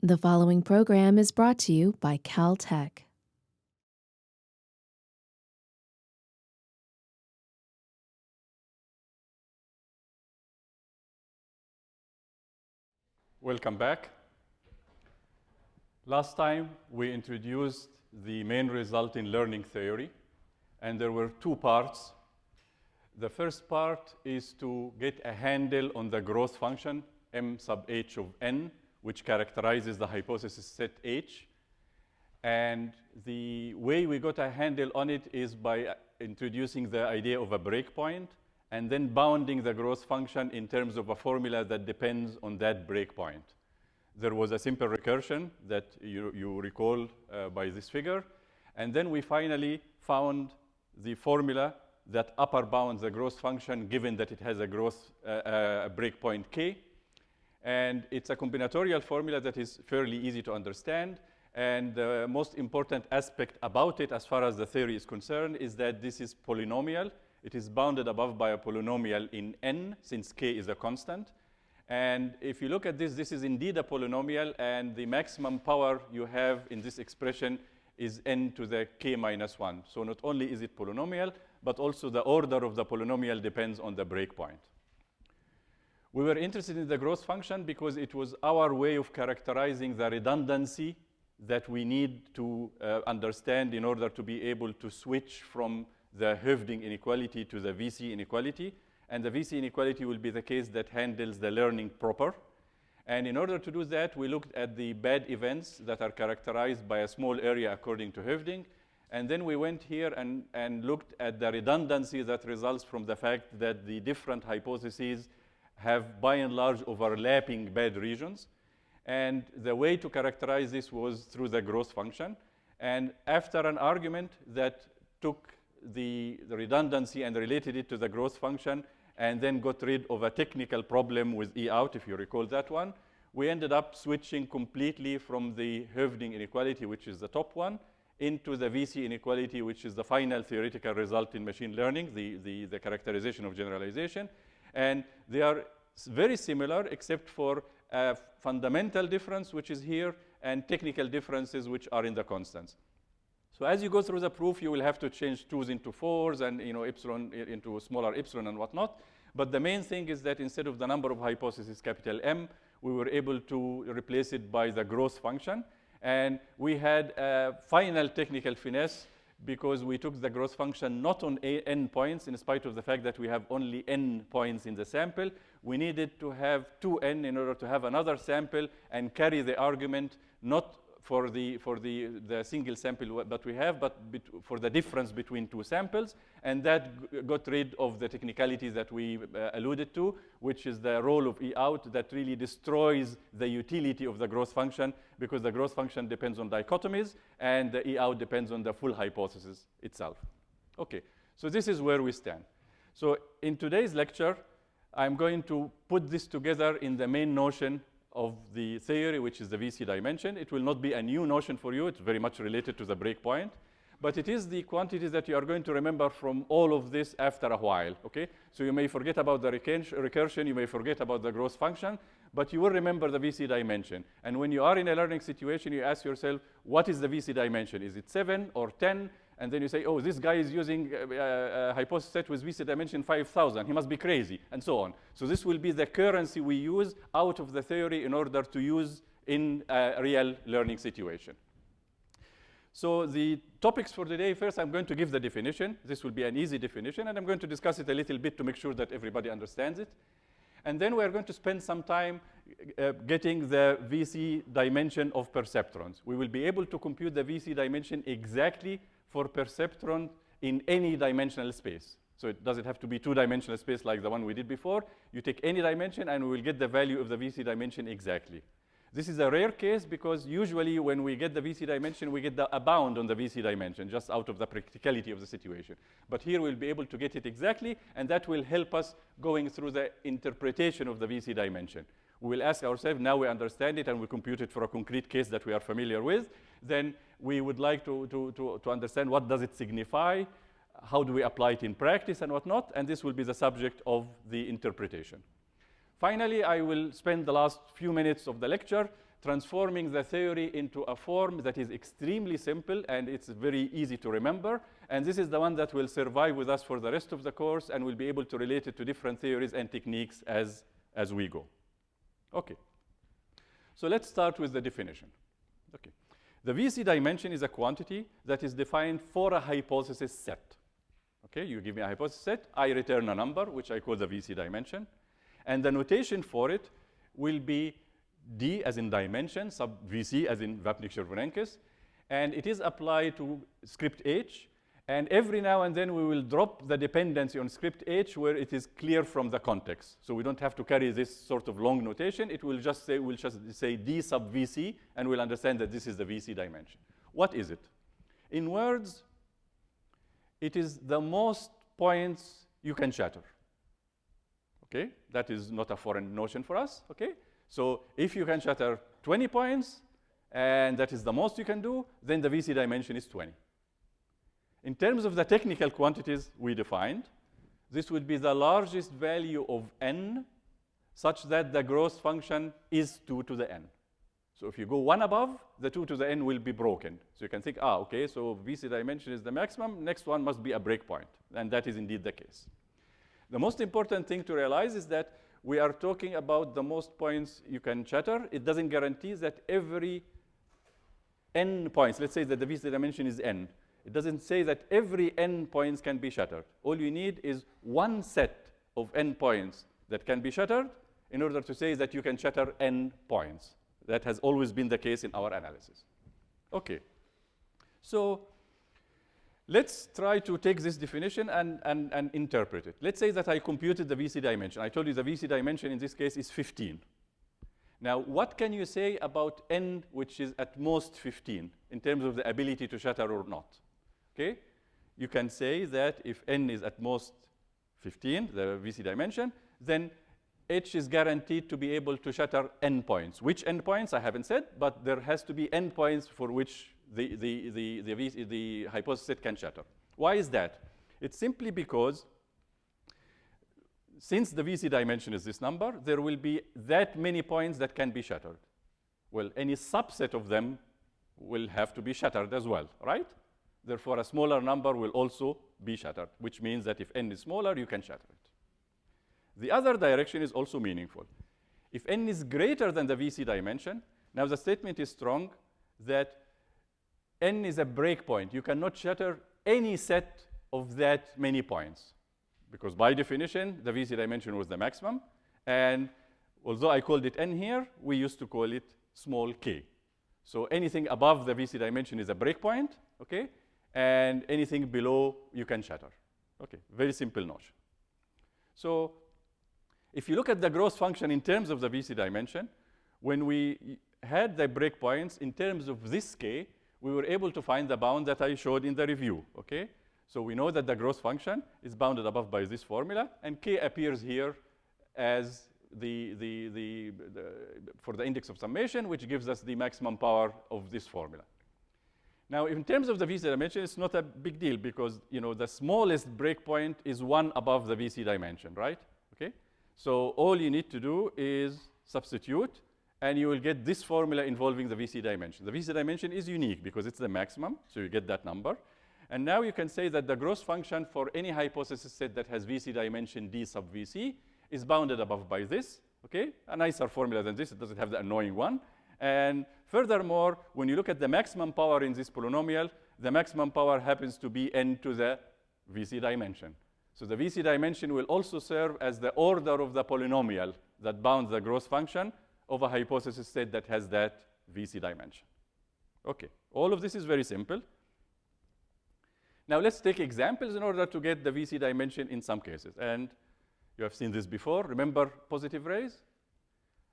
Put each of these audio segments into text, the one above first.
The following program is brought to you by Caltech. Welcome back. Last time, we introduced the main result in learning theory, and there were two parts. The first part is to get a handle on the growth function, m sub h of n, which characterizes the hypothesis set H. And the way we got a handle on it is by introducing the idea of a breakpoint and then bounding the growth function in terms of a formula that depends on that breakpoint. There was a simple recursion that you recall by this figure. And then we finally found the formula that upper bounds the growth function given that it has a growth breakpoint k. And it's a combinatorial formula that is fairly easy to understand. And the most important aspect about it as far as the theory is concerned is that this is polynomial. It is bounded above by a polynomial in n, since k is a constant. And if you look at this, this is indeed a polynomial, and the maximum power you have in this expression is n to the k minus 1. So not only is it polynomial, but also the order of the polynomial depends on the breakpoint. We were interested in the growth function because it was our way of characterizing the redundancy that we need to understand in order to be able to switch from the Hoeffding inequality to the VC inequality. And the VC inequality will be the case that handles the learning proper. And in order to do that, we looked at the bad events that are characterized by a small area according to Hoeffding. And then we went here and looked at the redundancy that results from the fact that the different hypotheses have, by and large, overlapping bad regions. And the way to characterize this was through the growth function. And after an argument that took the redundancy and related it to the growth function and then got rid of a technical problem with E out, if you recall that one, we ended up switching completely from the Hoeffding inequality, which is the top one, into the VC inequality, which is the final theoretical result in machine learning, the characterization of generalization. And they are very similar, except for a fundamental difference, which is here, and technical differences, which are in the constants. So as you go through the proof, you will have to change 2s into 4s and epsilon into smaller epsilon and whatnot. But the main thing is that instead of the number of hypotheses, capital M, we were able to replace it by the growth function. And we had a final technical finesse because we took the growth function not on n points, in spite of the fact that we have only n points in the sample. We needed to have 2n in order to have another sample and carry the argument not for the single sample that we have, but for the difference between two samples. And that got rid of the technicality that we alluded to, which is the role of E out that really destroys the utility of the growth function, because the growth function depends on dichotomies, and the E out depends on the full hypothesis itself. Okay, so this is where we stand. So in today's lecture, I'm going to put this together in the main notion of the theory, which is the VC dimension. It will not be a new notion for you. It's very much related to the breakpoint. But it is the quantities that you are going to remember from all of this after a while, okay? So you may forget about the recursion, you may forget about the growth function, but you will remember the VC dimension. And when you are in a learning situation, you ask yourself, what is the VC dimension? Is it 7 or 10? And then you say, oh, this guy is using a hypothesis set with VC dimension 5,000. He must be crazy, and so on. So this will be the currency we use out of the theory in order to use in a real learning situation. So the topics for today, first, I'm going to give the definition. This will be an easy definition, and I'm going to discuss it a little bit to make sure that everybody understands it. And then we're going to spend some time getting the VC dimension of perceptrons. We will be able to compute the VC dimension exactly for perceptron in any dimensional space. So it doesn't have to be two-dimensional space like the one we did before. You take any dimension, and we will get the value of the VC dimension exactly. This is a rare case because usually when we get the VC dimension, we get a bound on the VC dimension just out of the practicality of the situation. But here we'll be able to get it exactly, and that will help us going through the interpretation of the VC dimension. We will ask ourselves, now we understand it and we compute it for a concrete case that we are familiar with, then we would like to understand what does it signify, how do we apply it in practice and whatnot, and this will be the subject of the interpretation. Finally, I will spend the last few minutes of the lecture transforming the theory into a form that is extremely simple and it's very easy to remember. And this is the one that will survive with us for the rest of the course, and we'll be able to relate it to different theories and techniques as we go. Okay. So let's start with the definition. Okay. The VC dimension is a quantity that is defined for a hypothesis set. Okay, you give me a hypothesis set, I return a number, which I call the VC dimension. And the notation for it will be D as in dimension, sub VC as in Vapnik-Chervonenkis. And it is applied to script H. And every now and then we will drop the dependency on script H where it is clear from the context. So we don't have to carry this sort of long notation. It will just say, we'll just say D sub VC, and we'll understand that this is the VC dimension. What is it? In words, it is the most points you can shatter. Okay, that is not a foreign notion for us. Okay, so if you can shatter 20 points, and that is the most you can do, then the VC dimension is 20. In terms of the technical quantities we defined, this would be the largest value of n such that the growth function is 2 to the n. So if you go one above, the 2 to the n will be broken. So you can think, okay, so VC dimension is the maximum, next one must be a breakpoint. And that is indeed the case. The most important thing to realize is that we are talking about the most points you can shatter. It doesn't guarantee that every n points, let's say that the VC dimension is n. It doesn't say that every n points can be shattered. All you need is one set of n points that can be shattered in order to say that you can shatter n points. That has always been the case in our analysis. Okay. So let's try to take this definition and interpret it. Let's say that I computed the VC dimension. I told you the VC dimension in this case is 15. Now, what can you say about n, which is at most 15, in terms of the ability to shatter or not? Okay? You can say that if n is at most 15, the VC dimension, then H is guaranteed to be able to shatter n points. Which n points, I haven't said, but there has to be n points for which the hypothesis set can shatter. Why is that? It's simply because since the VC dimension is this number, there will be that many points that can be shattered. Well, any subset of them will have to be shattered as well, right? Therefore, a smaller number will also be shattered, which means that if n is smaller, you can shatter it. The other direction is also meaningful. If n is greater than the VC dimension, now the statement is strong that n is a breakpoint. You cannot shatter any set of that many points, because by definition, the VC dimension was the maximum. And although I called it n here, we used to call it small k. So anything above the VC dimension is a breakpoint, okay? And anything below, you can shatter. Okay, very simple notion. So if you look at the growth function in terms of the VC dimension, when we had the breakpoints in terms of this k, we were able to find the bound that I showed in the review, okay? So we know that the growth function is bounded above by this formula, and k appears here as for the index of summation, which gives us the maximum power of this formula. Now, in terms of the VC dimension, it's not a big deal because the smallest breakpoint is 1 above the VC dimension, right? Okay? So all you need to do is substitute, and you will get this formula involving the VC dimension. The VC dimension is unique because it's the maximum, so you get that number. And now you can say that the growth function for any hypothesis set that has VC dimension D sub VC is bounded above by this, okay? A nicer formula than this. It doesn't have the annoying one. And furthermore, when you look at the maximum power in this polynomial, the maximum power happens to be n to the VC dimension. So the VC dimension will also serve as the order of the polynomial that bounds the growth function of a hypothesis set that has that VC dimension. Okay, all of this is very simple. Now let's take examples in order to get the VC dimension in some cases. And you have seen this before. Remember positive rays?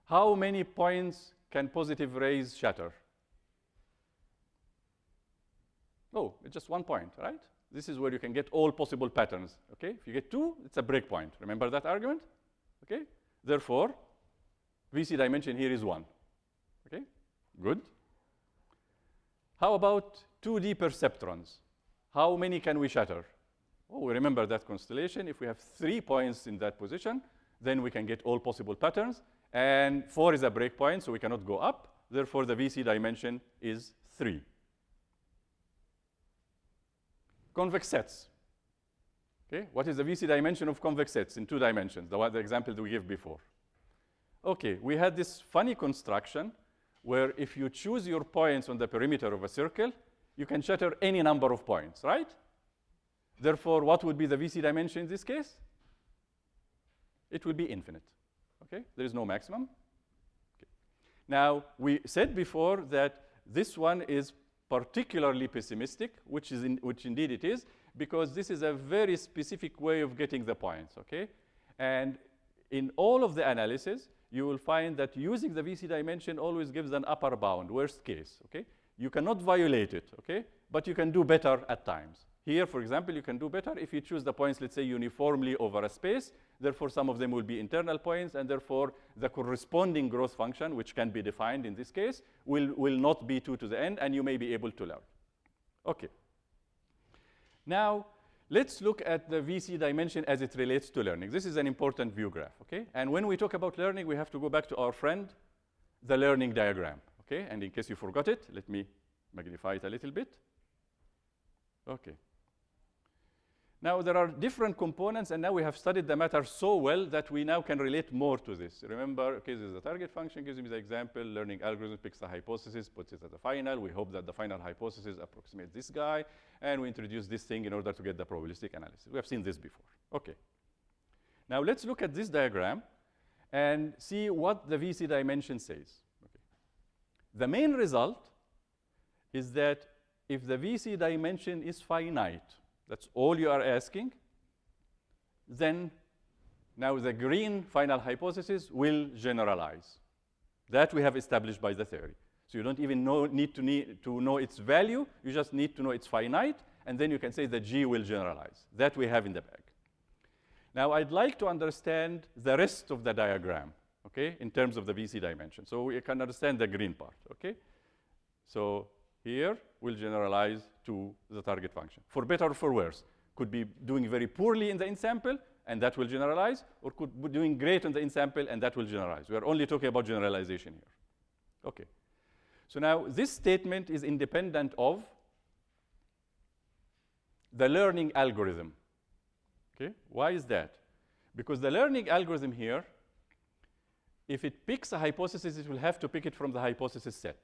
How many points can positive rays shatter? Oh, it's just 1 point, right? This is where you can get all possible patterns, okay? If you get 2, it's a breakpoint. Remember that argument? Okay? Therefore, VC dimension here is 1. Okay? Good. How about 2D perceptrons? How many can we shatter? Oh, we remember that constellation. If we have 3 points in that position, then we can get all possible patterns. And 4 is a breakpoint, so we cannot go up. Therefore, the VC dimension is 3. Convex sets. Okay, what is the VC dimension of convex sets in 2 dimensions? The example that we gave before. Okay, we had this funny construction where if you choose your points on the perimeter of a circle, you can shatter any number of points, right? Therefore, what would be the VC dimension in this case? It will be infinite. Okay, there is no maximum. Okay. Now, we said before that this one is particularly pessimistic, which indeed it is, because this is a very specific way of getting the points, okay? And in all of the analysis, you will find that using the VC dimension always gives an upper bound, worst case, okay? You cannot violate it, okay? But you can do better at times. Here, for example, you can do better if you choose the points, let's say, uniformly over a space. Therefore, some of them will be internal points, and therefore, the corresponding growth function, which can be defined in this case, will not be 2 to the n, and you may be able to learn. Okay. Now, let's look at the VC dimension as it relates to learning. This is an important view graph, okay? And when we talk about learning, we have to go back to our friend, the learning diagram, okay? And in case you forgot it, let me magnify it a little bit. Okay. Now, there are different components, and now we have studied the matter so well that we now can relate more to this. Remember, okay, this is the target function, gives me the example, learning algorithm picks the hypothesis, puts it at the final. We hope that the final hypothesis approximates this guy, and we introduce this thing in order to get the probabilistic analysis. We have seen this before. Okay. Now, let's look at this diagram and see what the VC dimension says. Okay. The main result is that if the VC dimension is finite, that's all you are asking, then now the green final hypothesis will generalize. That we have established by the theory. So you don't even need to know its value. You just need to know it's finite, and then you can say the G will generalize. That we have in the bag. Now, I'd like to understand the rest of the diagram, okay, in terms of the VC dimension. So we can understand the green part, okay? So here, we'll generalize to the target function. For better or for worse, could be doing very poorly in the in-sample, and that will generalize, or could be doing great in the in-sample, and that will generalize. We are only talking about generalization here. Okay. So now, this statement is independent of the learning algorithm. Okay. Why is that? Because the learning algorithm here, if it picks a hypothesis, it will have to pick it from the hypothesis set.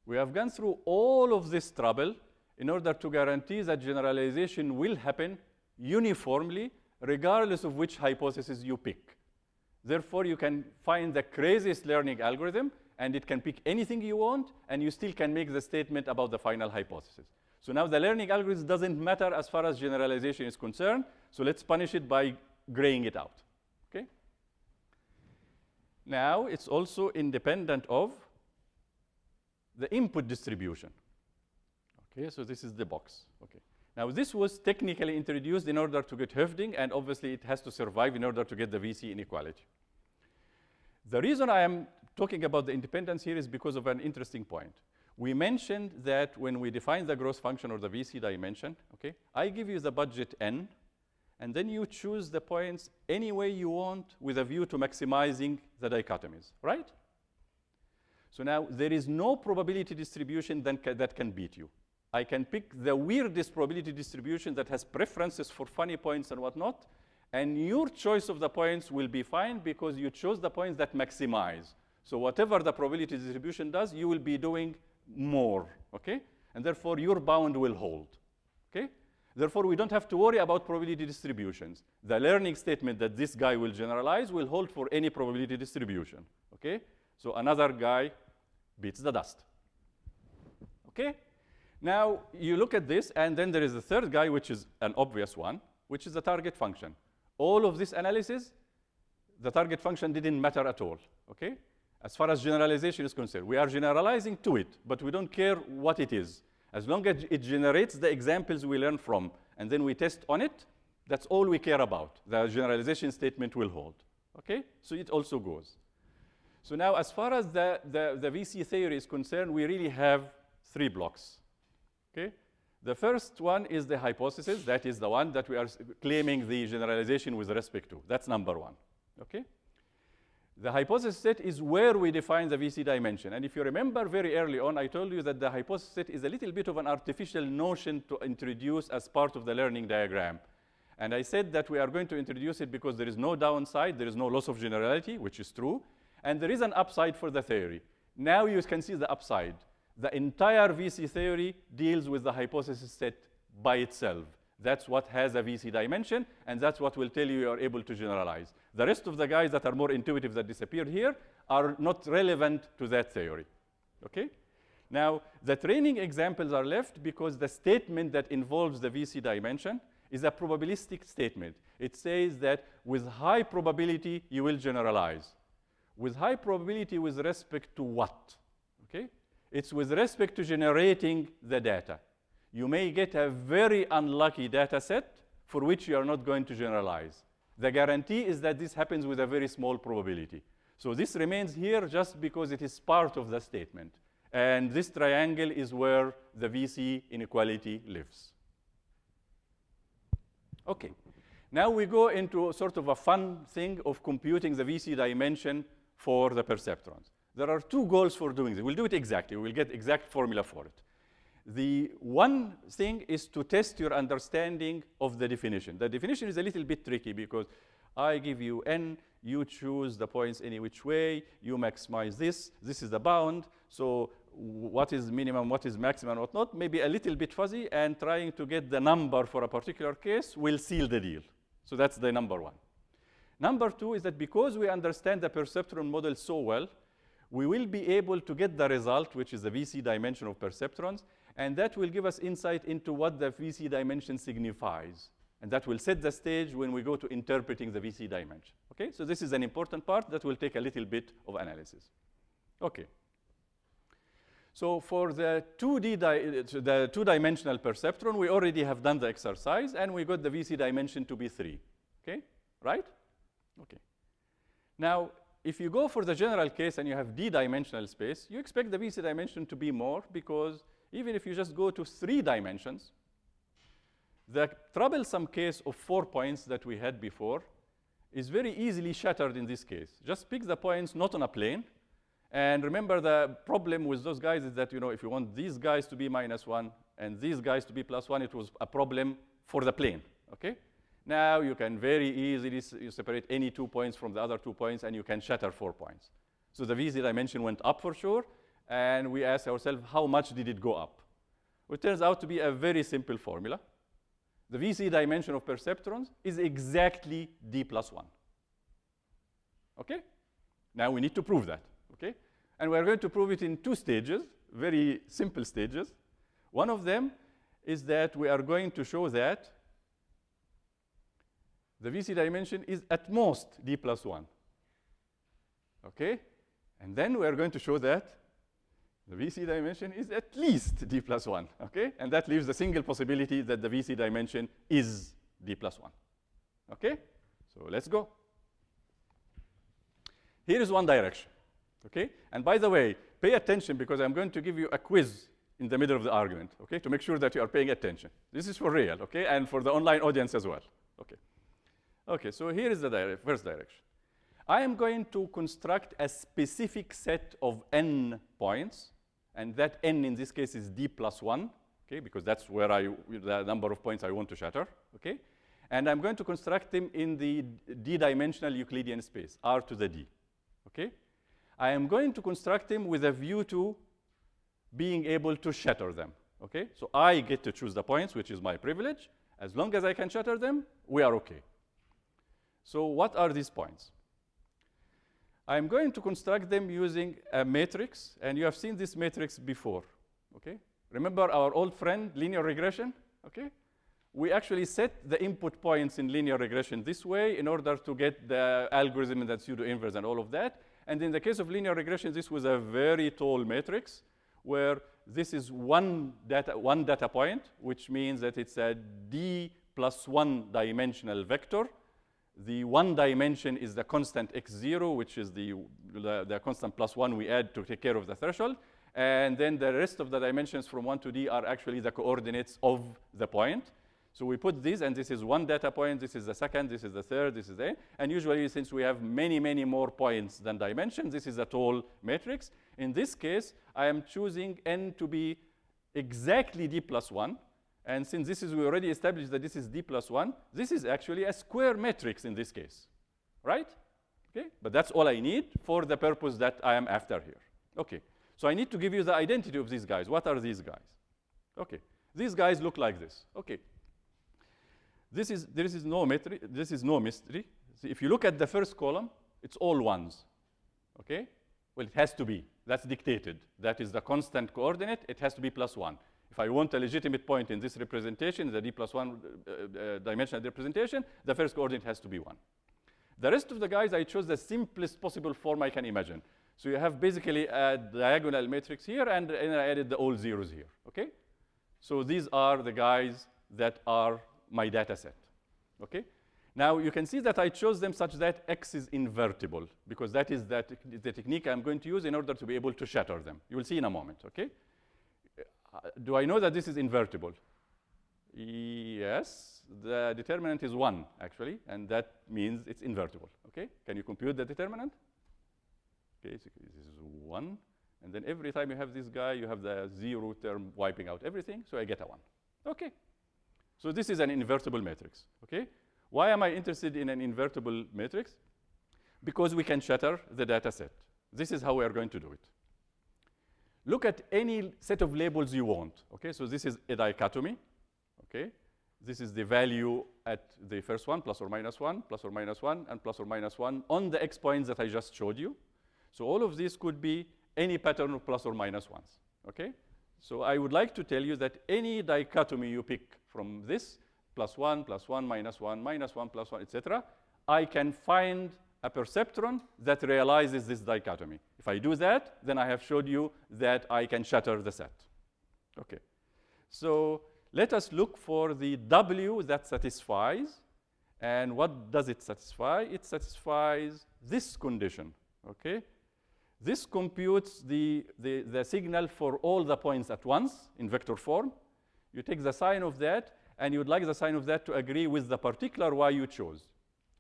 We have gone through all of this trouble in order to guarantee that generalization will happen uniformly, regardless of which hypothesis you pick. Therefore, you can find the craziest learning algorithm, and it can pick anything you want, and you still can make the statement about the final hypothesis. So now the learning algorithm doesn't matter as far as generalization is concerned, so let's punish it by graying it out. Okay? Now, it's also independent of the input distribution. Okay, so this is the box. Okay. Now, this was technically introduced in order to get Höfding, and obviously it has to survive in order to get the VC inequality. The reason I am talking about the independence here is because of an interesting point. We mentioned that when we define the growth function or the VC dimension, okay, I give you the budget n, and then you choose the points any way you want with a view to maximizing the dichotomies, right? So now, there is no probability distribution that can beat you. I can pick the weirdest probability distribution that has preferences for funny points and whatnot, and your choice of the points will be fine because you chose the points that maximize. So whatever the probability distribution does, you will be doing more, okay? And therefore, your bound will hold, okay? Therefore, we don't have to worry about probability distributions. The learning statement that this guy will generalize will hold for any probability distribution, okay? So another guy beats the dust, okay? Now, you look at this, and then there is a third guy, which is an obvious one, which is the target function. All of this analysis, the target function didn't matter at all, okay? As far as generalization is concerned, we are generalizing to it, but we don't care what it is. As long as it generates the examples we learn from, and then we test on it, that's all we care about. The generalization statement will hold, okay? So it also goes. So now, as far as the VC theory is concerned, we really have 3 blocks, okay? The first one is the hypothesis. That is the one that we are claiming the generalization with respect to. That's number 1, okay? The hypothesis set is where we define the VC dimension. And if you remember very early on, I told you that the hypothesis set is a little bit of an artificial notion to introduce as part of the learning diagram. And I said that we are going to introduce it because there is no downside, there is no loss of generality, which is true, and there is an upside for the theory. Now you can see the upside. The entire VC theory deals with the hypothesis set by itself. That's what has a VC dimension, and that's what will tell you are able to generalize. The rest of the guys that are more intuitive that disappeared here are not relevant to that theory. Okay? Now, the training examples are left because the statement that involves the VC dimension is a probabilistic statement. It says that with high probability, you will generalize. With high probability with respect to what? Okay? It's with respect to generating the data. You may get a very unlucky data set for which you are not going to generalize. The guarantee is that this happens with a very small probability. So this remains here just because it is part of the statement. And this triangle is where the VC inequality lives. Okay, now we go into sort of a fun thing of computing the VC dimension for the perceptrons. There are two goals for doing this. We'll do it exactly. We'll get exact formula for it. The one thing is to test your understanding of the definition. The definition is a little bit tricky because I give you n, you choose the points any which way, you maximize this, this is the bound, so what is minimum, what is maximum, and what not, maybe a little bit fuzzy, and trying to get the number for a particular case will seal the deal. So that's the number one. Number two is that because we understand the perceptron model so well, we will be able to get the result, which is the VC dimension of perceptrons, and that will give us insight into what the VC dimension signifies. And that will set the stage when we go to interpreting the VC dimension. Okay, so this is an important part that will take a little bit of analysis. Okay. So for the two-dimensional perceptron, we already have done the exercise, and we got the VC dimension to be 3. Okay, right? Okay. Now, if you go for the general case and you have d-dimensional space, you expect the VC dimension to be more because even if you just go to 3 dimensions, the troublesome case of 4 points that we had before is very easily shattered in this case. Just pick the points not on a plane. And remember, the problem with those guys is that, if you want these guys to be -1 and these guys to be +1, it was a problem for the plane. Okay? Now you can very easily separate any 2 points from the other 2 points, and you can shatter 4 points. So the VC dimension went up for sure, and we asked ourselves, how much did it go up? It turns out to be a very simple formula. The VC dimension of perceptrons is exactly d+1. Okay? Now we need to prove that. Okay? And we're going to prove it in 2 stages, very simple stages. One of them is that we are going to show that the VC dimension is at most d+1. Okay? And then we are going to show that the VC dimension is at least d+1. Okay? And that leaves the single possibility that the VC dimension is d+1. Okay? So let's go. Here is one direction. Okay? And by the way, pay attention because I'm going to give you a quiz in the middle of the argument, okay, to make sure that you are paying attention. This is for real, okay, and for the online audience as well. Okay. Okay, so here is the first direction. I am going to construct a specific set of n points, and that n in this case is d+1, okay, because that's where the number of points I want to shatter, okay? And I'm going to construct them in the d-dimensional Euclidean space, R to the d, okay? I am going to construct them with a view to being able to shatter them, okay? So I get to choose the points, which is my privilege. As long as I can shatter them, we are okay. So what are these points? I'm going to construct them using a matrix, and you have seen this matrix before, okay? Remember our old friend, linear regression, okay? We actually set the input points in linear regression this way in order to get the algorithm and the pseudo-inverse and all of that. And in the case of linear regression, this was a very tall matrix where this is one data point, which means that it's a d+1 dimensional vector. The one dimension is the constant x0, which is the constant +1 we add to take care of the threshold. And then the rest of the dimensions from 1 to d are actually the coordinates of the point. So we put these, and this is one data point, this is the second, this is the third, this is the, and usually since we have many, many more points than dimensions, this is a tall matrix. In this case, I am choosing n to be exactly d plus 1. And since this is, we already established that this is d plus 1, this is actually a square matrix in this case, right? Okay, but that's all I need for the purpose that I am after here. Okay, so I need to give you the identity of these guys. What are these guys? Okay, these guys look like this. Okay, there is no mystery. See, if you look at the first column, it's all ones. Okay, well, it has to be. That's dictated. That is the constant coordinate. It has to be plus 1. If I want a legitimate point in this representation, the d plus 1 dimensional representation, the first coordinate has to be 1. The rest of the guys, I chose the simplest possible form I can imagine. So you have basically a diagonal matrix here, and I added the all zeros here. Okay? So these are the guys that are my data set. Okay? Now you can see that I chose them such that X is invertible, because that is the technique I'm going to use in order to be able to shatter them. You will see in a moment. Okay? Do I know that this is invertible? Yes. The determinant is 1, actually, and that means it's invertible. Okay? Can you compute the determinant? Okay, so this is 1. And then every time you have this guy, you have the 0 term wiping out everything, so I get a 1. Okay. So this is an invertible matrix. Okay? Why am I interested in an invertible matrix? Because we can shatter the data set. This is how we are going to do it. Look at any set of labels you want. Okay, so this is a dichotomy. Okay, this is the value at the first one, plus or minus 1, plus or minus 1, and plus or minus 1 on the x points that I just showed you. So all of these could be any pattern of plus or minus 1s. Okay, so I would like to tell you that any dichotomy you pick from this, plus 1, minus 1, minus 1, plus 1, etc., I can find a perceptron that realizes this dichotomy. If I do that, then I have showed you that I can shatter the set. Okay, so let us look for the W that satisfies. And what does it satisfy? It satisfies this condition. Okay, this computes the signal for all the points at once in vector form. You take the sign of that, and you would like the sign of that to agree with the particular Y you chose.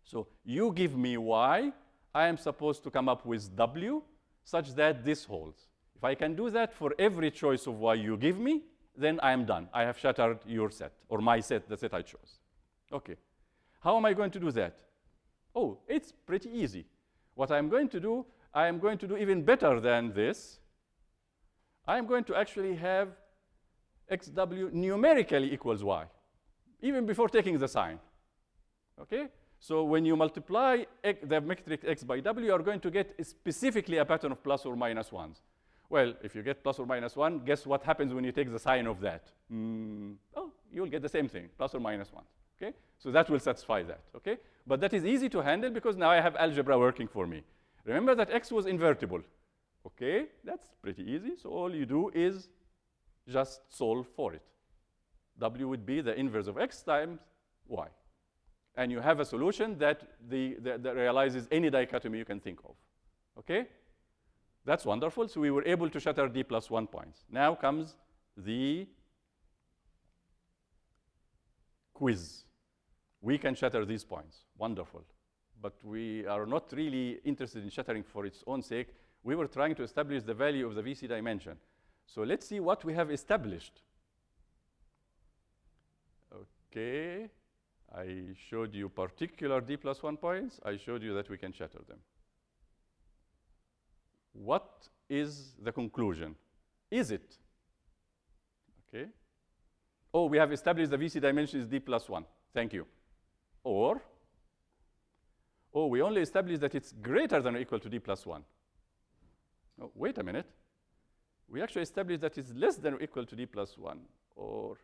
So you give me Y, I am supposed to come up with W such that this holds. If I can do that for every choice of Y you give me, then I am done. I have shattered your set, or my set, the set I chose. Okay. How am I going to do that? Oh, it's pretty easy. What I'm going to do, I am going to do even better than this. I'm going to actually have XW numerically equals Y, even before taking the sign. Okay? So when you multiply the matrix X by W, you are going to get specifically a pattern of plus or minus 1s. Well, if you get plus or minus 1, guess what happens when you take the sign of that? Oh, you'll get the same thing, plus or minus 1. Okay? So that will satisfy that. Okay? But that is easy to handle because now I have algebra working for me. Remember that X was invertible. Okay? That's pretty easy. So all you do is just solve for it. W would be the inverse of X times Y. And you have a solution that realizes any dichotomy you can think of. Okay? That's wonderful. So we were able to shatter D plus 1 points. Now comes the quiz. We can shatter these points. Wonderful. But we are not really interested in shattering for its own sake. We were trying to establish the value of the VC dimension. So let's see what we have established. Okay. I showed you particular D plus 1 points. I showed you that we can shatter them. What is the conclusion? Is it? Okay. Oh, we have established the VC dimension is D plus 1. Thank you. Or, oh, we only established that it's greater than or equal to D plus 1. Oh, wait a minute. We actually established that it's less than or equal to D plus 1. Or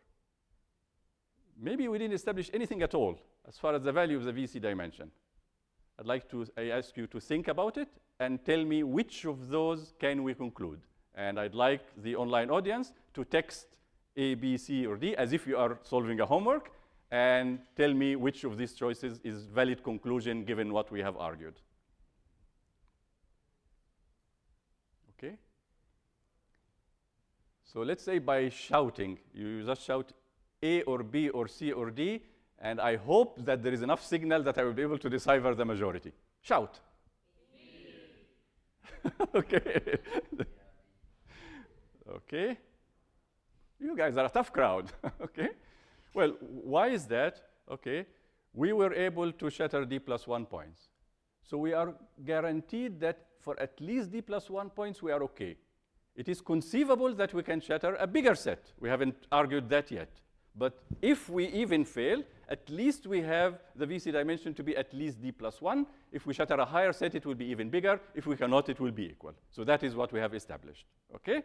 maybe we didn't establish anything at all as far as the value of the VC dimension. I ask you to think about it and tell me which of those can we conclude. And I'd like the online audience to text A, B, C, or D as if you are solving a homework and tell me which of these choices is valid conclusion given what we have argued. Okay? So let's say by shouting, you just shout A or B or C or D, and I hope that there is enough signal that I will be able to decipher the majority. Shout. Okay. Okay. You guys are a tough crowd. Okay. Well, why is that? Okay. We were able to shatter D plus 1 points. So we are guaranteed that for at least D plus 1 points, we are okay. It is conceivable that we can shatter a bigger set. We haven't argued that yet. But if we even fail, at least we have the VC dimension to be at least D plus 1. If we shatter a higher set, it will be even bigger. If we cannot, it will be equal. So that is what we have established. Okay?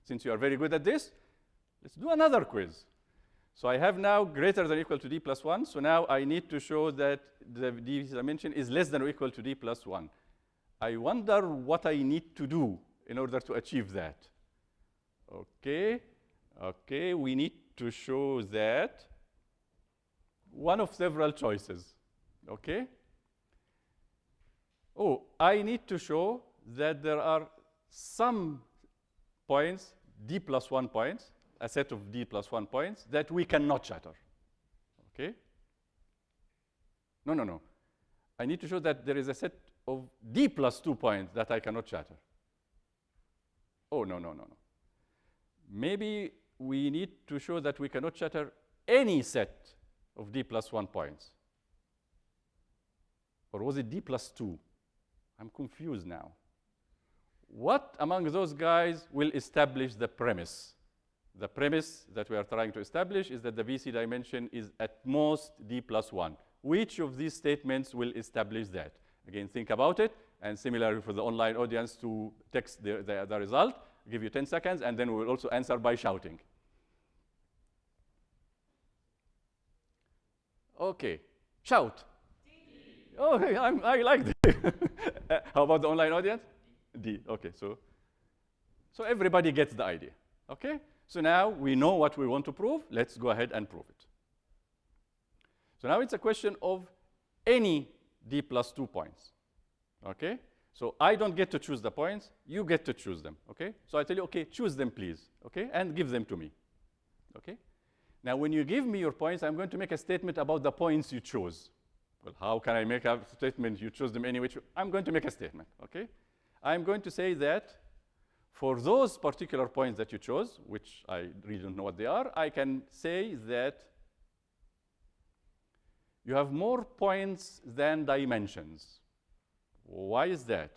Since you are very good at this, let's do another quiz. So I have now greater than or equal to D plus 1. So now I need to show that the D dimension is less than or equal to D plus 1. I wonder what I need to do in order to achieve that. Okay. Okay, we need to show that one of several choices. Okay. Oh, I need to show that there are some points, D plus 1 points, a set of D plus 1 points that we cannot shatter. Okay? No. I need to show that there is a set of D plus 2 points that I cannot shatter. Oh, no. Maybe we need to show that we cannot shatter any set of D plus 1 points. Or was it D plus 2? I'm confused now. What among those guys will establish the premise? The premise that we are trying to establish is that the VC dimension is at most D plus 1. Which of these statements will establish that? Again, think about it. And similarly for the online audience, to text the result, I'll give you 10 seconds, and then we will also answer by shouting. Okay, shout. D. Oh, hey, I like that. How about the online audience? D. Okay, so everybody gets the idea. Okay, so now we know what we want to prove. Let's go ahead and prove it. So now it's a question of any D plus 2 points. Okay, so I don't get to choose the points. You get to choose them. Okay, so I tell you, okay, choose them, please. Okay, and give them to me. Okay. Now, when you give me your points, I'm going to make a statement about the points you chose. Well, how can I make a statement? You chose them anyway. I'm going to make a statement, okay? I'm going to say that for those particular points that you chose, which I really don't know what they are, I can say that you have more points than dimensions. Why is that?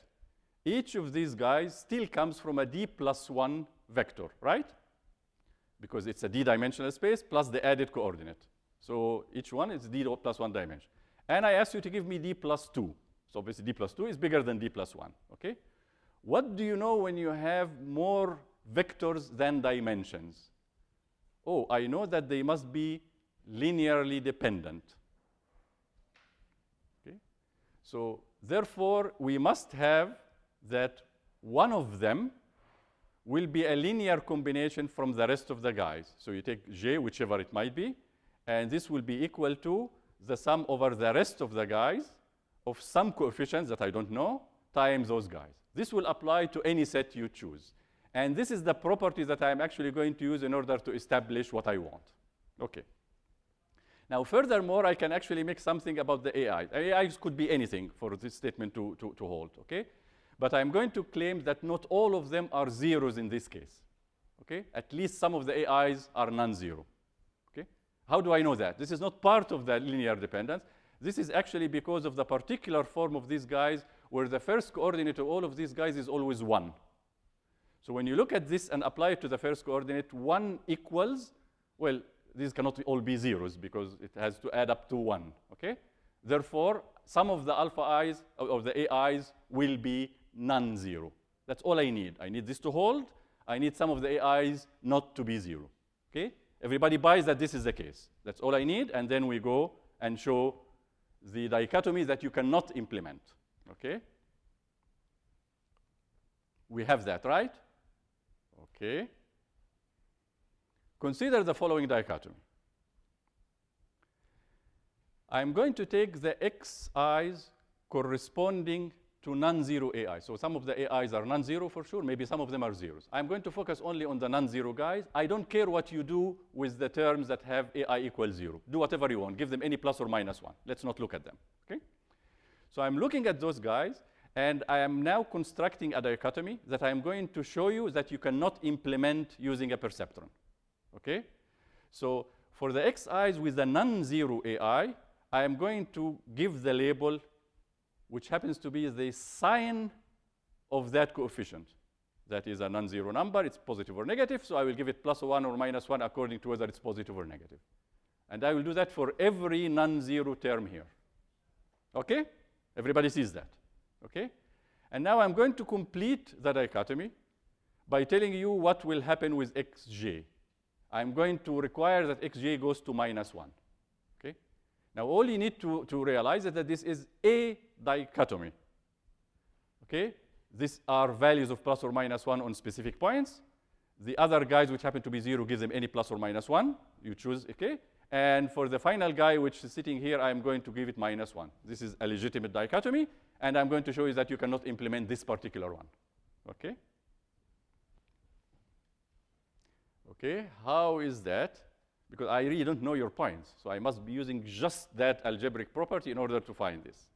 Each of these guys still comes from a D plus 1 vector, right? Because it's a D-dimensional space plus the added coordinate. So each one is D plus 1 dimension. And I ask you to give me D plus 2. So obviously D plus 2 is bigger than D plus 1, okay? What do you know when you have more vectors than dimensions? Oh, I know that they must be linearly dependent. Okay? So therefore, we must have that one of them will be a linear combination from the rest of the guys. So you take J, whichever it might be, and this will be equal to the sum over the rest of the guys of some coefficients that I don't know times those guys. This will apply to any set you choose. And this is the property that I'm actually going to use in order to establish what I want. Okay. Now, furthermore, I can actually make something about the AIs. AIs could be anything for this statement to hold, okay? But I'm going to claim that not all of them are zeros in this case, okay? At least some of the AIs are non-zero, okay? How do I know that? This is not part of the linear dependence. This is actually because of the particular form of these guys where the first coordinate of all of these guys is always 1. So when you look at this and apply it to the first coordinate, 1 equals, well, these cannot all be zeros because it has to add up to 1, okay? Therefore, some of the alpha i's, or the AIs, will be non-zero. That's all I need. I need this to hold. I need some of the AIs not to be 0, okay? Everybody buys that this is the case. That's all I need, and then we go and show the dichotomy that you cannot implement, okay? We have that, right? Okay. Consider the following dichotomy. I'm going to take the xi's corresponding to non-zero AI. So some of the AIs are non-zero for sure. Maybe some of them are zeros. I'm going to focus only on the non-zero guys. I don't care what you do with the terms that have AI equals 0. Do whatever you want. Give them any plus or minus 1. Let's not look at them. Okay? So I'm looking at those guys, and I am now constructing a dichotomy that I'm going to show you that you cannot implement using a perceptron. Okay? So for the xi's with the non-zero AI, I am going to give the label which happens to be the sign of that coefficient. That is a non-zero number. It's positive or negative, so I will give it plus 1 or minus 1 according to whether it's positive or negative. And I will do that for every non-zero term here. Okay? Everybody sees that. Okay? And now I'm going to complete the dichotomy by telling you what will happen with xj. I'm going to require that xj goes to minus 1. Okay? Now, all you need to realize is that this is a dichotomy. Okay? These are values of plus or minus 1 on specific points. The other guys which happen to be 0, give them any plus or minus 1. You choose, okay? And for the final guy which is sitting here, I'm going to give it minus 1. This is a legitimate dichotomy, and I'm going to show you that you cannot implement this particular one. Okay? Okay, how is that? Because I really don't know your points, so I must be using just that algebraic property in order to find this.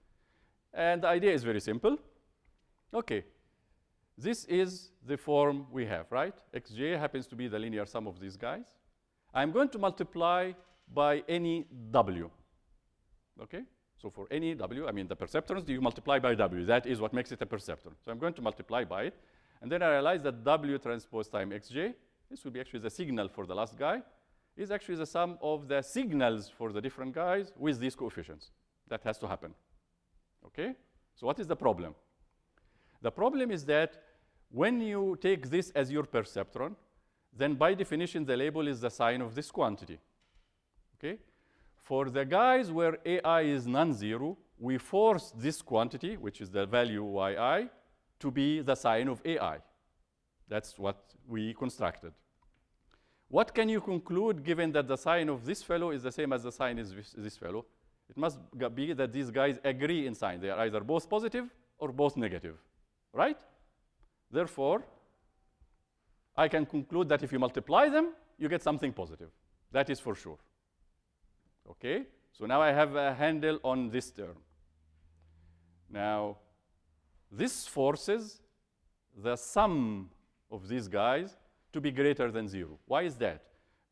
And the idea is very simple. Okay, this is the form we have, right? xj happens to be the linear sum of these guys. I'm going to multiply by any w. Okay, so for any w, I mean the perceptrons, you multiply by w. That is what makes it a perceptron. So I'm going to multiply by it, and then I realize that w transpose times xj, this will be actually the signal for the last guy, is actually the sum of the signals for the different guys with these coefficients. That has to happen. Okay? So what is the problem? The problem is that when you take this as your perceptron, then by definition, the label is the sign of this quantity. Okay? For the guys where AI is non-zero, we force this quantity, which is the value yi, to be the sign of AI. That's what we constructed. What can you conclude given that the sign of this fellow is the same as the sign of this fellow? It must be that these guys agree in sign. They are either both positive or both negative, right? Therefore, I can conclude that if you multiply them, you get something positive. That is for sure. Okay? So now I have a handle on this term. Now, this forces the sum of these guys to be greater than 0. Why is that?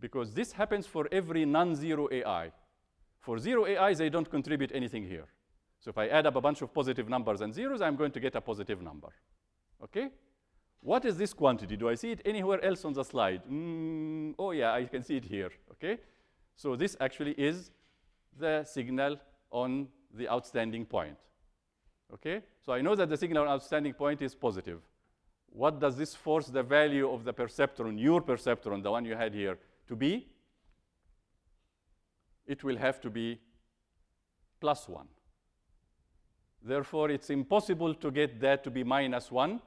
Because this happens for every non-zero AI. For 0 AIs, they don't contribute anything here. So if I add up a bunch of positive numbers and zeros, I'm going to get a positive number. Okay? What is this quantity? Do I see it anywhere else on the slide? Oh, yeah, I can see it here. Okay? So this actually is the signal on the outstanding point. Okay? So I know that the signal on outstanding point is positive. What does this force the value of the perceptron, your perceptron, the one you had here, to be? It will have to be plus 1. Therefore, it's impossible to get that to be minus 1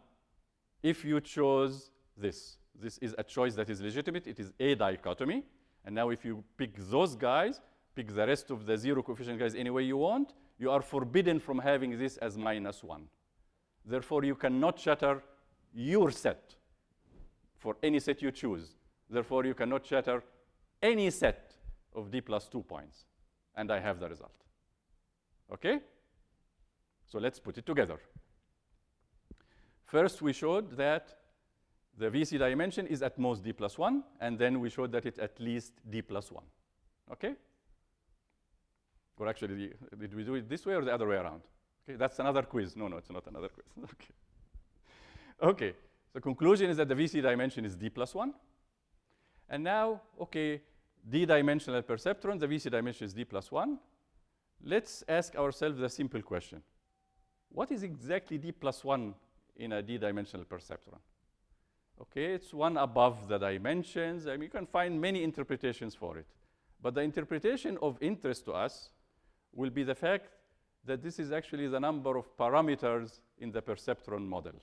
if you chose this. This is a choice that is legitimate. It is a dichotomy. And now if you pick those guys, pick the rest of the 0 coefficient guys any way you want, you are forbidden from having this as minus 1. Therefore, you cannot shatter your set for any set you choose. Therefore, you cannot shatter any set of d plus 2 points. And I have the result. Okay? So let's put it together. First, we showed that the VC dimension is at most d plus 1, and then we showed that it's at least d plus 1. Okay? Or actually, did we do it this way or the other way around? Okay, that's another quiz. No, it's not another quiz. Okay. Okay, the conclusion is that the VC dimension is d plus 1. And now, okay, d-dimensional perceptron, the VC dimension is d plus 1. Let's ask ourselves the simple question. What is exactly d plus 1 in a d-dimensional perceptron? Okay, it's one above the dimensions. I mean, you can find many interpretations for it. But the interpretation of interest to us will be the fact that this is actually the number of parameters in the perceptron model.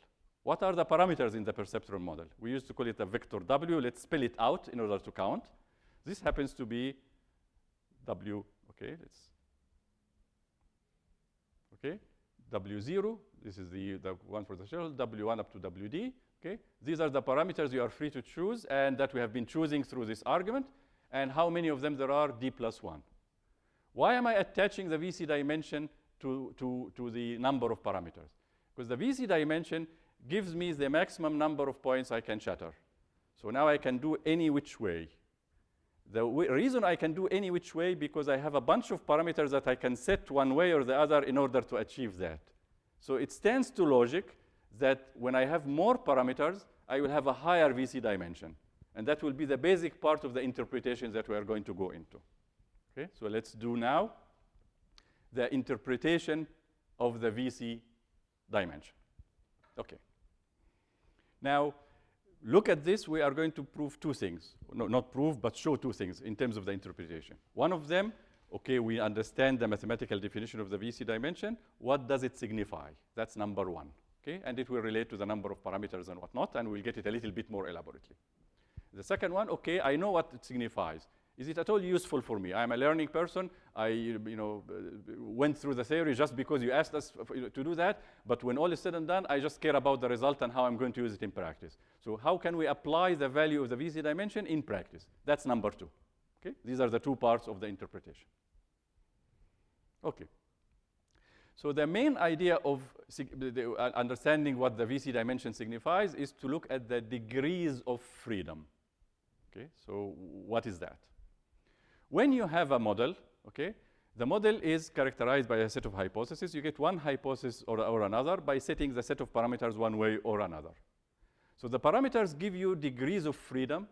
What are the parameters in the perceptron model? We used to call it a vector W. Let's spell it out in order to count. This happens to be W, okay, W0, This is the one for the threshold, W1 up to WD. Okay? These are the parameters you are free to choose and that we have been choosing through this argument, and how many of them there are, D plus 1. Why am I attaching the VC dimension to the number of parameters? Because the VC dimension gives me the maximum number of points I can shatter. So now I can do any which way. The reason I can do any which way because I have a bunch of parameters that I can set one way or the other in order to achieve that. So it stands to logic that when I have more parameters, I will have a higher VC dimension. And that will be the basic part of the interpretation that we are going to go into. Okay, so let's do now the interpretation of the VC dimension. Okay. Now, look at this. We are going to prove two things. No, not prove, but show two things in terms of the interpretation. One of them, okay, we understand the mathematical definition of the VC dimension. What does it signify? That's number one. Okay, and it will relate to the number of parameters and whatnot, and we'll get it a little bit more elaborately. The second one, okay, I know what it signifies. Is it at all useful for me? I'm a learning person. I went through the theory just because you asked us to do that. But when all is said and done, I just care about the result and how I'm going to use it in practice. So how can we apply the value of the VC dimension in practice? That's number two. Okay? These are the two parts of the interpretation. Okay. So the main idea of understanding what the VC dimension signifies is to look at the degrees of freedom. Okay, so what is that? When you have a model, okay, the model is characterized by a set of hypotheses. You get one hypothesis or another by setting the set of parameters one way or another. So the parameters give you degrees of freedom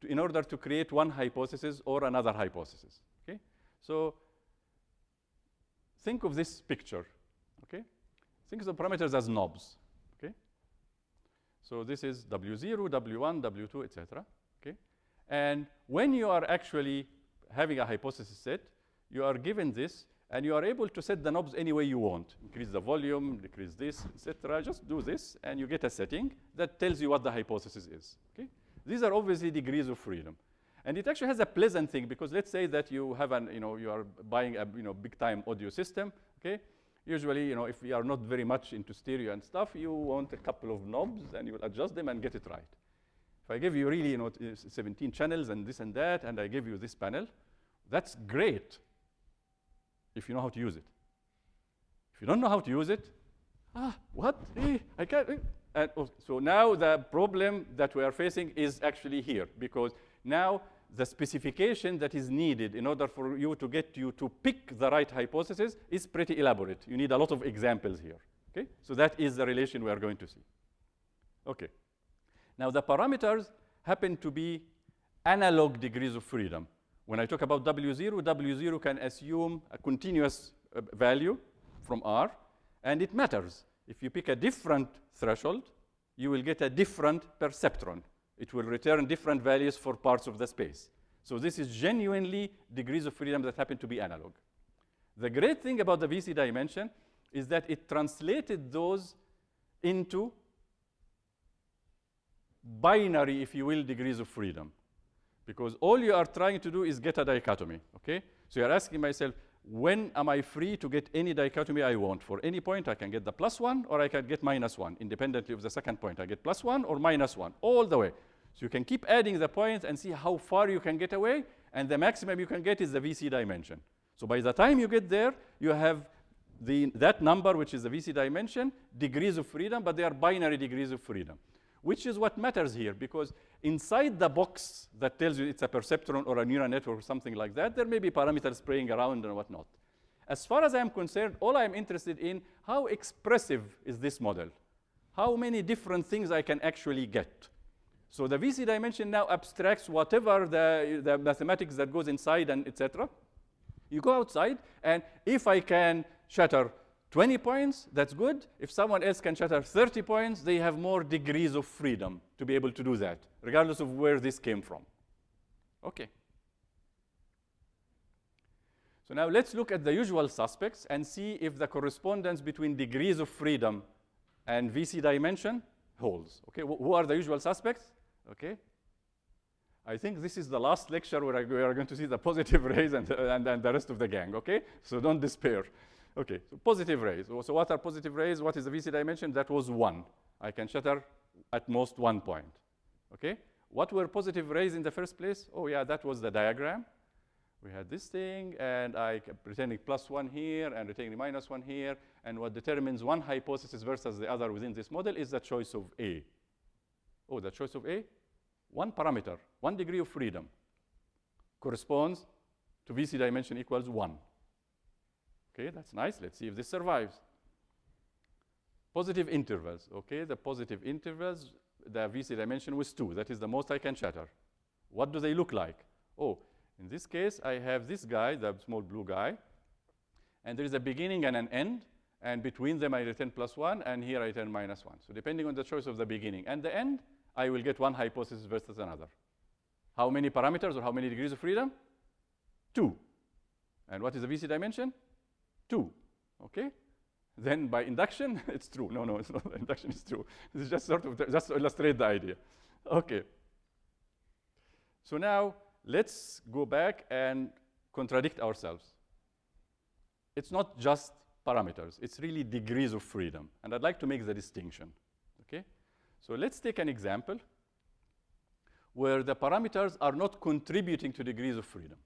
in order to create one hypothesis or another hypothesis. Okay, so think of this picture. Okay, think of the parameters as knobs. Okay, so this is W0, W1, W2, etc. Okay, and when you are actually having a hypothesis set, you are given this, and you are able to set the knobs any way you want. Increase the volume, decrease this, etc. Just do this, and you get a setting that tells you what the hypothesis is. Okay? These are obviously degrees of freedom. And it actually has a pleasant thing, because let's say that you have you are buying a big-time audio system. Okay? Usually, if you are not very much into stereo and stuff, you want a couple of knobs, and you will adjust them and get it right. If I give you really 17 channels and this and that, and I give you this panel, that's great if you know how to use it. If you don't know how to use it, what? I can't. So now the problem that we are facing is actually here, because now the specification that is needed in order for you to pick the right hypothesis is pretty elaborate. You need a lot of examples here. Okay? So that is the relation we are going to see. Okay. Now, the parameters happen to be analog degrees of freedom. When I talk about W0, W0 can assume a continuous value from R, and it matters. If you pick a different threshold, you will get a different perceptron. It will return different values for parts of the space. So this is genuinely degrees of freedom that happen to be analog. The great thing about the VC dimension is that it translated those into binary, if you will, degrees of freedom. Because all you are trying to do is get a dichotomy, okay? So you're asking myself, when am I free to get any dichotomy I want? For any point, I can get the +1 or I can get -1, independently of the second point. I get +1 or -1, all the way. So you can keep adding the points and see how far you can get away, and the maximum you can get is the VC dimension. So by the time you get there, you have that number, which is the VC dimension, degrees of freedom, but they are binary degrees of freedom, which is what matters here, because inside the box that tells you it's a perceptron or a neural network or something like that, there may be parameters playing around and whatnot. As far as I'm concerned, all I'm interested in, how expressive is this model? How many different things I can actually get? So the VC dimension now abstracts whatever the mathematics that goes inside and etc. You go outside, and if I can shatter 20 points, that's good. If someone else can shatter 30 points, they have more degrees of freedom to be able to do that, regardless of where this came from. Okay. So now let's look at the usual suspects and see if the correspondence between degrees of freedom and VC dimension holds. Okay, who are the usual suspects? Okay. I think this is the last lecture where we are going to see the positive rays and the rest of the gang, okay? So don't despair. Okay, so positive rays. So what are positive rays? What is the VC dimension? That was 1. I can shatter at most 1 point. Okay? What were positive rays in the first place? Oh, yeah, that was the diagram. We had this thing, and I pretending +1 here and retaining -1 here. And what determines one hypothesis versus the other within this model is the choice of A. Oh, the choice of A? One parameter, 1 degree of freedom, corresponds to VC dimension equals 1. Okay, that's nice. Let's see if this survives. Positive intervals. Okay, the positive intervals, the VC dimension was 2. That is the most I can shatter. What do they look like? Oh, in this case, I have this guy, the small blue guy, and there is a beginning and an end, and between them I return +1, and here I return -1. So depending on the choice of the beginning and the end, I will get one hypothesis versus another. How many parameters or how many degrees of freedom? 2. And what is the VC dimension? 2. Okay? Then by induction, it's true. No, it's not. Induction is true. This is just sort of just to illustrate the idea. Okay. So now let's go back and contradict ourselves. It's not just parameters. It's really degrees of freedom. And I'd like to make the distinction. Okay? So let's take an example where the parameters are not contributing to degrees of freedom.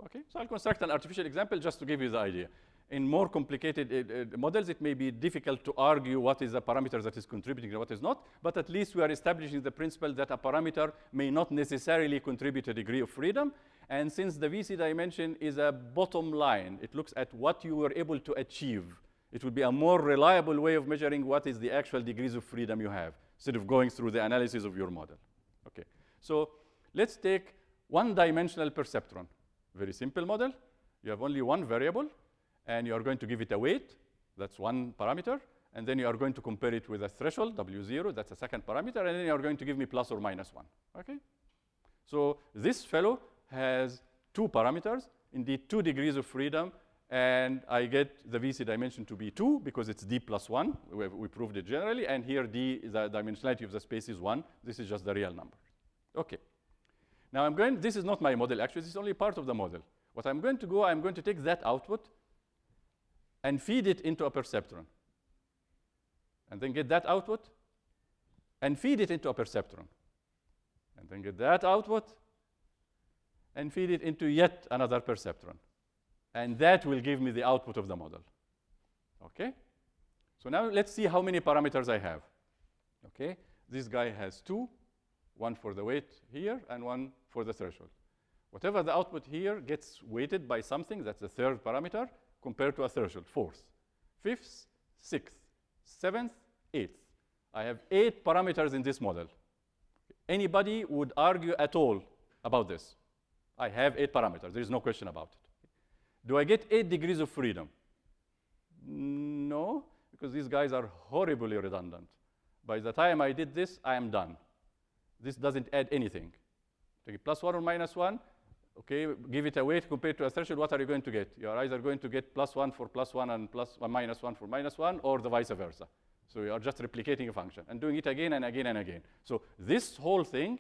Okay? So I'll construct an artificial example just to give you the idea. In more complicated models, it may be difficult to argue what is a parameter that is contributing and what is not, but at least we are establishing the principle that a parameter may not necessarily contribute a degree of freedom. And since the VC dimension is a bottom line, it looks at what you were able to achieve. It would be a more reliable way of measuring what is the actual degrees of freedom you have, instead of going through the analysis of your model. Okay, so let's take one-dimensional perceptron. Very simple model. You have only one variable, and you are going to give it a weight. That's one parameter. And then you are going to compare it with a threshold, W0. That's a second parameter. And then you are going to give me +or -1. Okay? So this fellow has 2 parameters, indeed 2 degrees of freedom. And I get the VC dimension to be 2 because it's D + 1. We proved it generally. And here D, the dimensionality of the space is 1. This is just the real number. Okay. Now this is not my model, actually. This is only part of the model. What I'm going to do, I'm going to take that output and feed it into a perceptron. And then get that output and feed it into a perceptron. And then get that output and feed it into yet another perceptron. And that will give me the output of the model. Okay? So now let's see how many parameters I have. Okay? This guy has 2, one for the weight here and one for the threshold. Whatever the output here gets weighted by something, that's the 3rd parameter, compared to a threshold, 4th, 5th, 6th, 7th, 8th. I have 8 parameters in this model. Anybody would argue at all about this? I have 8 parameters. There is no question about it. Do I get 8 degrees of freedom? No, because these guys are horribly redundant. By the time I did this, I am done. This doesn't add anything. Take it +1 or -1. Okay, give it a weight compared to a threshold. What are you going to get? You are either going to get +1 for +1 and -1 for -1, or the vice versa. So you are just replicating a function and doing it again and again and again. So this whole thing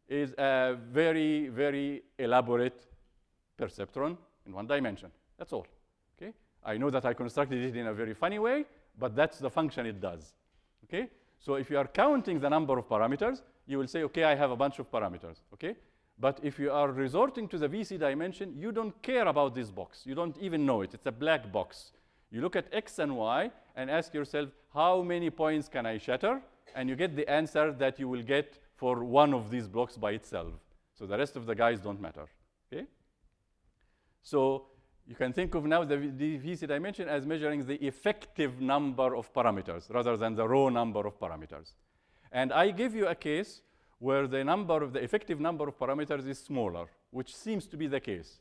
is a very, very elaborate perceptron in one dimension. That's all. Okay? I know that I constructed it in a very funny way, but that's the function it does. Okay? So if you are counting the number of parameters, you will say, okay, I have a bunch of parameters. Okay? But if you are resorting to the VC dimension, you don't care about this box. You don't even know it. It's a black box. You look at X and Y and ask yourself, how many points can I shatter? And you get the answer that you will get for one of these blocks by itself. So the rest of the guys don't matter. Okay? So you can think of now the VC dimension as measuring the effective number of parameters rather than the raw number of parameters. And I give you a case where the effective number of parameters is smaller, which seems to be the case.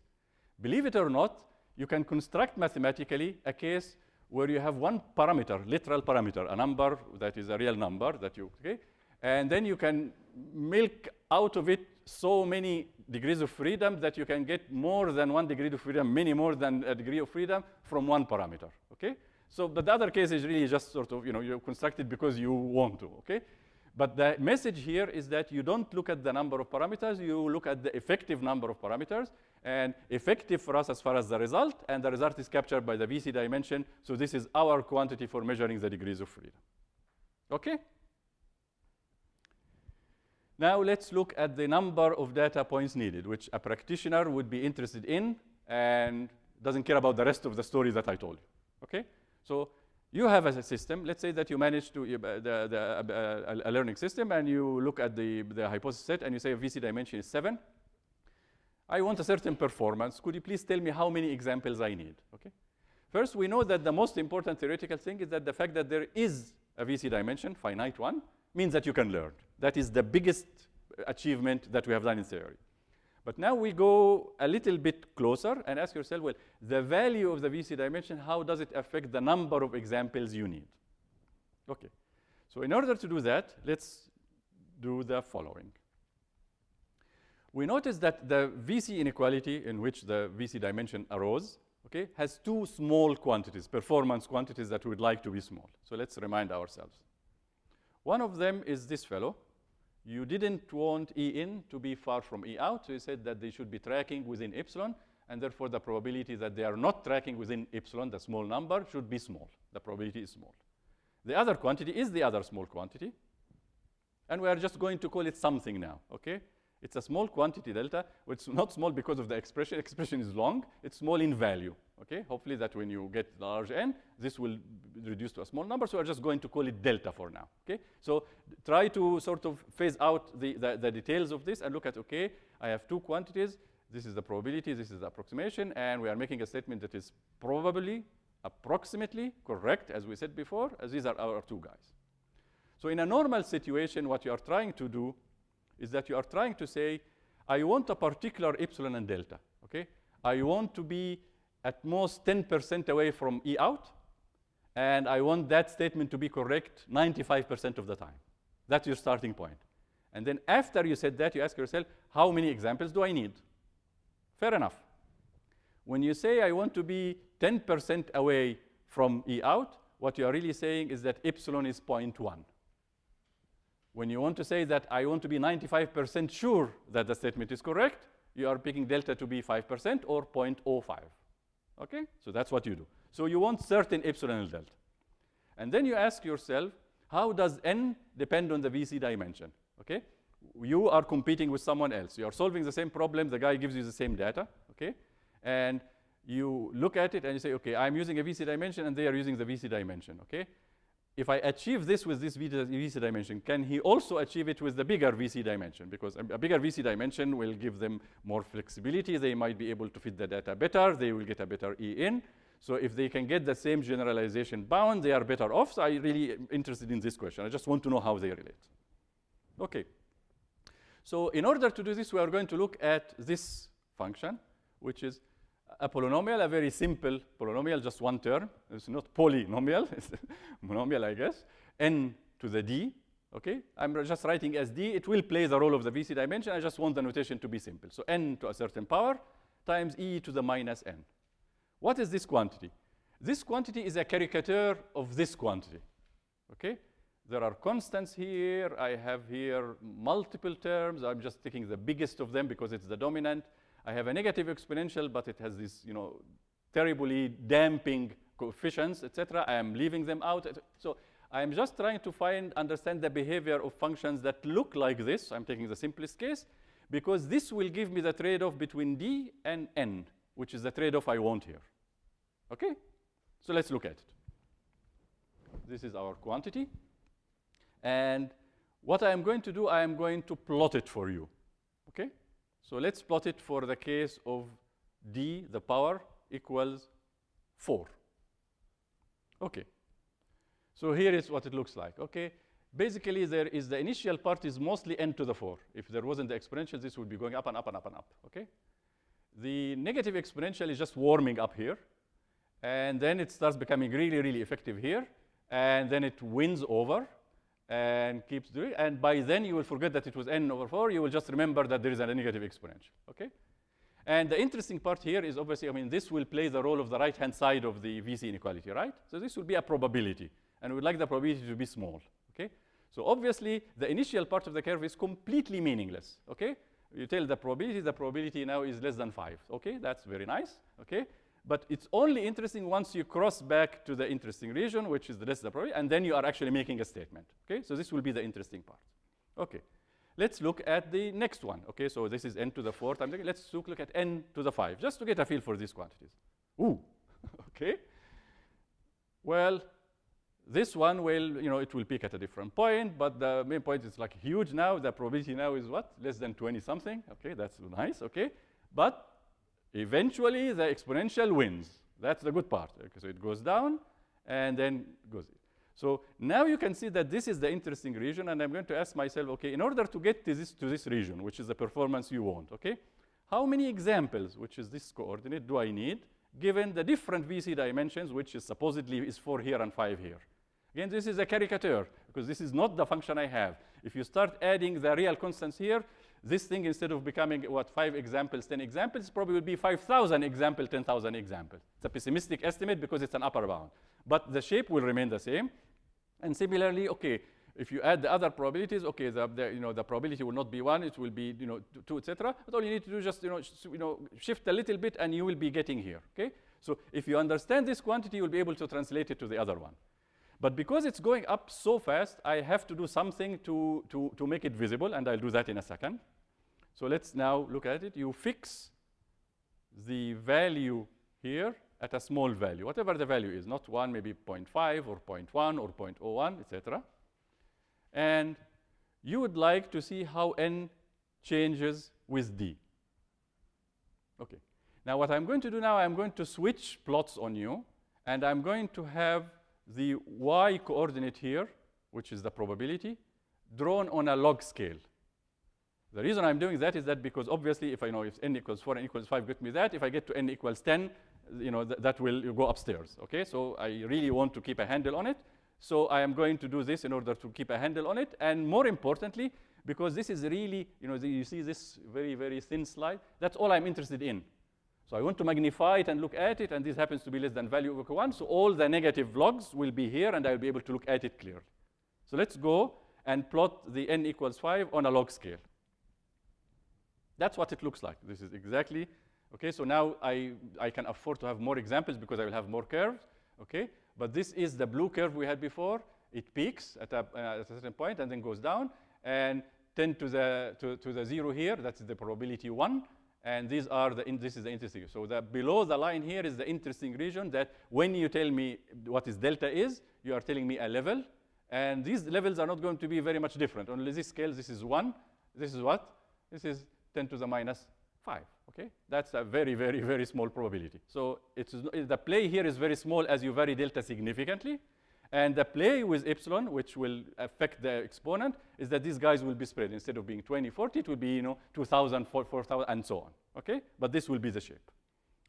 Believe it or not, you can construct mathematically a case where you have one parameter, literal parameter, a number that is a real number that you, okay? And then you can milk out of it so many degrees of freedom that you can get more than 1 degree of freedom, many more than a degree of freedom from one parameter, okay? So, but the other case is really just sort of, you construct it because you want to, okay? But the message here is that you don't look at the number of parameters, you look at the effective number of parameters, and effective for us as far as the result, and the result is captured by the VC dimension, so this is our quantity for measuring the degrees of freedom. Okay? Now let's look at the number of data points needed, which a practitioner would be interested in and doesn't care about the rest of the story that I told you. Okay? So you have a system. Let's say that you manage to a learning system, and you look at the hypothesis set, and you say VC dimension is 7. I want a certain performance. Could you please tell me how many examples I need? Okay. First, we know that the most important theoretical thing is that the fact that there is a VC dimension, finite one, means that you can learn. That is the biggest achievement that we have done in theory. But now we go a little bit closer and ask yourself, well, the value of the VC dimension, how does it affect the number of examples you need? Okay. So in order to do that, let's do the following. We notice that the VC inequality in which the VC dimension arose, okay, has two small quantities, performance quantities that we would like to be small. So let's remind ourselves. One of them is this fellow. You didn't want E in to be far from E out, so you said that they should be tracking within epsilon, and therefore the probability that they are not tracking within epsilon, the small number, should be small. The probability is small. The other quantity is the other small quantity, and we are just going to call it something now, okay? It's a small quantity delta. It's not small because of the expression. Expression is long. It's small in value, okay? Hopefully that when you get large n, this will reduce to a small number, so we're just going to call it delta for now, okay? So try to sort of phase out the details of this and look at, okay, I have two quantities. This is the probability, this is the approximation, and we are making a statement that is probably, approximately correct, as we said before, as these are our two guys. So in a normal situation, what you are trying to do is that you are trying to say, I want a particular epsilon and delta, okay? I want to be at most 10% away from E out, and I want that statement to be correct 95% of the time. That's your starting point. And then after you said that, you ask yourself, how many examples do I need? Fair enough. When you say I want to be 10% away from E out, what you are really saying is that epsilon is 0.1. When you want to say that I want to be 95% sure that the statement is correct, you are picking delta to be 5% or 0.05. Okay? So that's what you do. So you want certain epsilon and delta. And then you ask yourself, how does n depend on the VC dimension? Okay? You are competing with someone else. You are solving the same problem. The guy gives you the same data. Okay? And you look at it and you say, okay, I'm using a VC dimension and they are using the VC dimension. Okay? If I achieve this with this VC dimension, can he also achieve it with the bigger VC dimension? Because a bigger VC dimension will give them more flexibility. They might be able to fit the data better. They will get a better E in. So if they can get the same generalization bound, they are better off. So I'm really interested in this question. I just want to know how they relate. Okay. So in order to do this, we are going to look at this function, which is a polynomial, a very simple polynomial, just one term. It's not polynomial, it's monomial, I guess. N to the d, okay? I'm just writing as d. It will play the role of the VC dimension. I just want the notation to be simple. So n to a certain power times e to the minus n. What is this quantity? This quantity is a caricature of this quantity, okay? There are constants here. I have here multiple terms. I'm just taking the biggest of them because it's the dominant. I have a negative exponential, but it has this, terribly damping coefficients, etc. I am leaving them out. So I'm just trying to understand the behavior of functions that look like this. I'm taking the simplest case, because this will give me the trade-off between d and n, which is the trade-off I want here. Okay? So let's look at it. This is our quantity. And what I am going to do, I am going to plot it for you. Okay? So let's plot it for the case of d, the power, equals 4. Okay. So here is what it looks like. Okay. Basically, there is the initial part is mostly n to the 4. If there wasn't the exponential, this would be going up and up and up and up. Okay. The negative exponential is just warming up here. And then it starts becoming really, really effective here. And then it wins over and keeps doing it. And by then, you will forget that it was n over 4. You will just remember that there is a negative exponential. Okay? And the interesting part here is obviously, this will play the role of the right-hand side of the VC inequality, right? So this will be a probability. And we'd like the probability to be small. Okay? So obviously, the initial part of the curve is completely meaningless, okay? You tell the probability now is less than 5, okay? That's very nice, okay? But it's only interesting once you cross back to the interesting region, which is the less the probability, and then you are actually making a statement, okay? So this will be the interesting part. Okay, let's look at the next one, okay? So this is n to the 4 times, let's look at n to the 5, just to get a feel for these quantities. Ooh, okay? Well, this one will, it will peak at a different point, but the main point is like huge now. The probability now is what? Less than 20 something. Okay, that's nice, okay? But eventually the exponential wins. That's the good part. Okay, so it goes down and then goes. So now you can see that this is the interesting region, and I'm going to ask myself, okay, in order to get to this region, which is the performance you want, okay? How many examples, which is this coordinate, do I need, given the different VC dimensions, which is supposedly is 4 here and 5 here? Again, this is a caricature, because this is not the function I have. If you start adding the real constants here, this thing, instead of becoming, 5 examples, 10 examples, probably will be 5,000 examples, 10,000 examples. It's a pessimistic estimate because it's an upper bound. But the shape will remain the same. And similarly, okay, if you add the other probabilities, okay, the probability will not be 1, it will be 2, etc. But all you need to do is just shift a little bit, and you will be getting here. Okay, so if you understand this quantity, you will be able to translate it to the other one. But because it's going up so fast, I have to do something to make it visible, and I'll do that in a second. So let's now look at it. You fix the value here at a small value, whatever the value is, not 1, maybe 0.5 or 0.1 or 0.01, etc. And you would like to see how n changes with d. Okay. Now what I'm going to do now, I'm going to switch plots on you, and I'm going to have the y coordinate here, which is the probability, drawn on a log scale. The reason I'm doing that is that because obviously if I know if n equals 4 and equals 5 get me that, if I get to n equals 10, that will go upstairs, okay? So I really want to keep a handle on it. So I am going to do this in order to keep a handle on it. And more importantly, because this is really, you see this very, very thin slide, that's all I'm interested in. So I want to magnify it and look at it, and this happens to be less than value of 1. So all the negative logs will be here, and I'll be able to look at it clearly. So let's go and plot the n equals 5 on a log scale. That's what it looks like. This is exactly, okay? So now I can afford to have more examples because I will have more curves, okay? But this is the blue curve we had before. It peaks at a certain point and then goes down, and 10 to the 0 here, that's the probability 1. And these are this is the interesting. So below the line here is the interesting region that when you tell me what is delta is, you are telling me a level. And these levels are not going to be very much different. On this scale, this is 1. This is what? This is 10 to the minus 5. Okay? That's a very, very, very small probability. So the play here is very small as you vary delta significantly. And the play with epsilon, which will affect the exponent, is that these guys will be spread. Instead of being 20, 40, it will be 2,000, 4,000, and so on. Okay? But this will be the shape.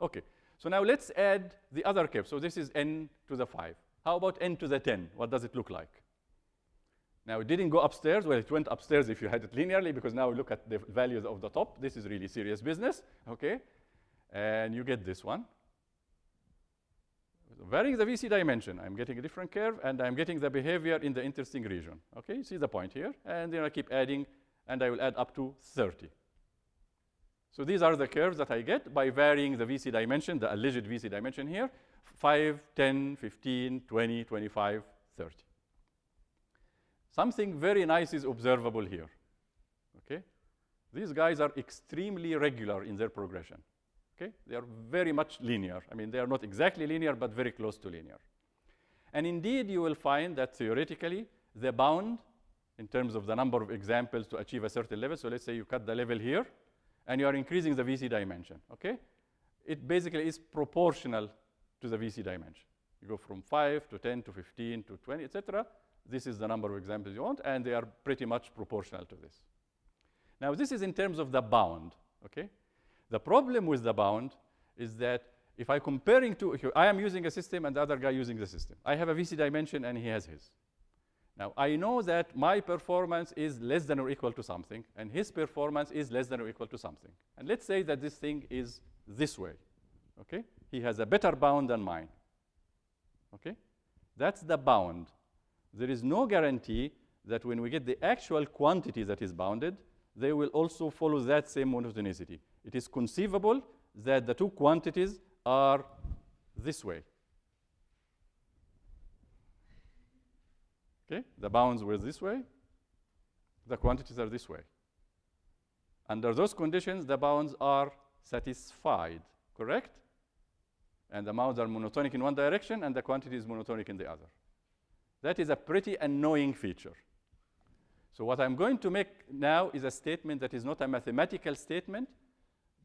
Okay. So now let's add the other curve. So this is n to the 5. How about n to the 10? What does it look like? Now, it didn't go upstairs. Well, it went upstairs if you had it linearly, because now look at the values of the top. This is really serious business. Okay? And you get this one. Varying the VC dimension, I'm getting a different curve, and I'm getting the behavior in the interesting region. Okay, you see the point here, and then I keep adding, and I will add up to 30. So these are the curves that I get by varying the VC dimension, the alleged VC dimension here, 5, 10, 15, 20, 25, 30. Something very nice is observable here. Okay, these guys are extremely regular in their progression. Okay? They are very much linear. I mean, they are not exactly linear, but very close to linear. And indeed, you will find that theoretically, the bound, in terms of the number of examples to achieve a certain level, so let's say you cut the level here, and you are increasing the VC dimension. Okay? It basically is proportional to the VC dimension. You go from 5 to 10 to 15 to 20, etc. This is the number of examples you want, and they are pretty much proportional to this. Now, this is in terms of the bound. Okay? The problem with the bound is that if I am using a system and the other guy using the system. I have a VC dimension and he has his. Now, I know that my performance is less than or equal to something, and his performance is less than or equal to something. And let's say that this thing is this way. Okay? He has a better bound than mine. Okay? That's the bound. There is no guarantee that when we get the actual quantity that is bounded, they will also follow that same monotonicity. It is conceivable that the two quantities are this way. Okay? The bounds were this way. The quantities are this way. Under those conditions, the bounds are satisfied, correct? And the bounds are monotonic in one direction, and the quantity is monotonic in the other. That is a pretty annoying feature. So what I'm going to make now is a statement that is not a mathematical statement,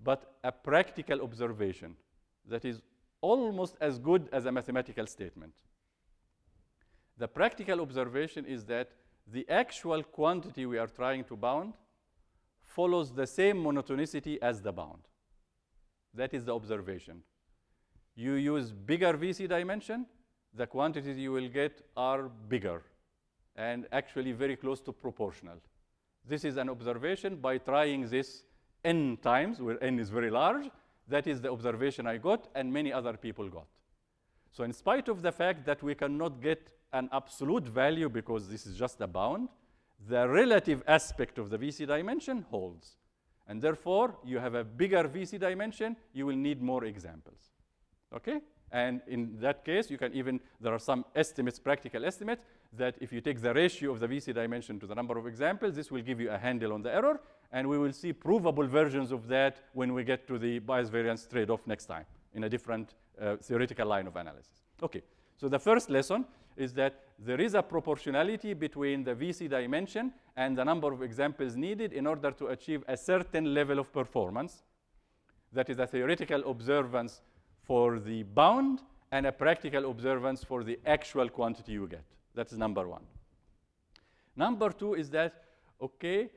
but a practical observation that is almost as good as a mathematical statement. The practical observation is that the actual quantity we are trying to bound follows the same monotonicity as the bound. That is the observation. You use bigger VC dimension, the quantities you will get are bigger and actually very close to proportional. This is an observation by trying this n times, where n is very large. That is the observation I got and many other people got. So in spite of the fact that we cannot get an absolute value because this is just a bound, the relative aspect of the VC dimension holds. And therefore, you have a bigger VC dimension, you will need more examples. Okay? And in that case, you can even, there are some estimates, practical estimates, that if you take the ratio of the VC dimension to the number of examples, this will give you a handle on the error, and we will see provable versions of that when we get to the bias variance trade-off next time in a different theoretical line of analysis. Okay, so the first lesson is that there is a proportionality between the VC dimension and the number of examples needed in order to achieve a certain level of performance. That is a theoretical observance for the bound and a practical observance for the actual quantity you get. That's number one. Number two is that, okay,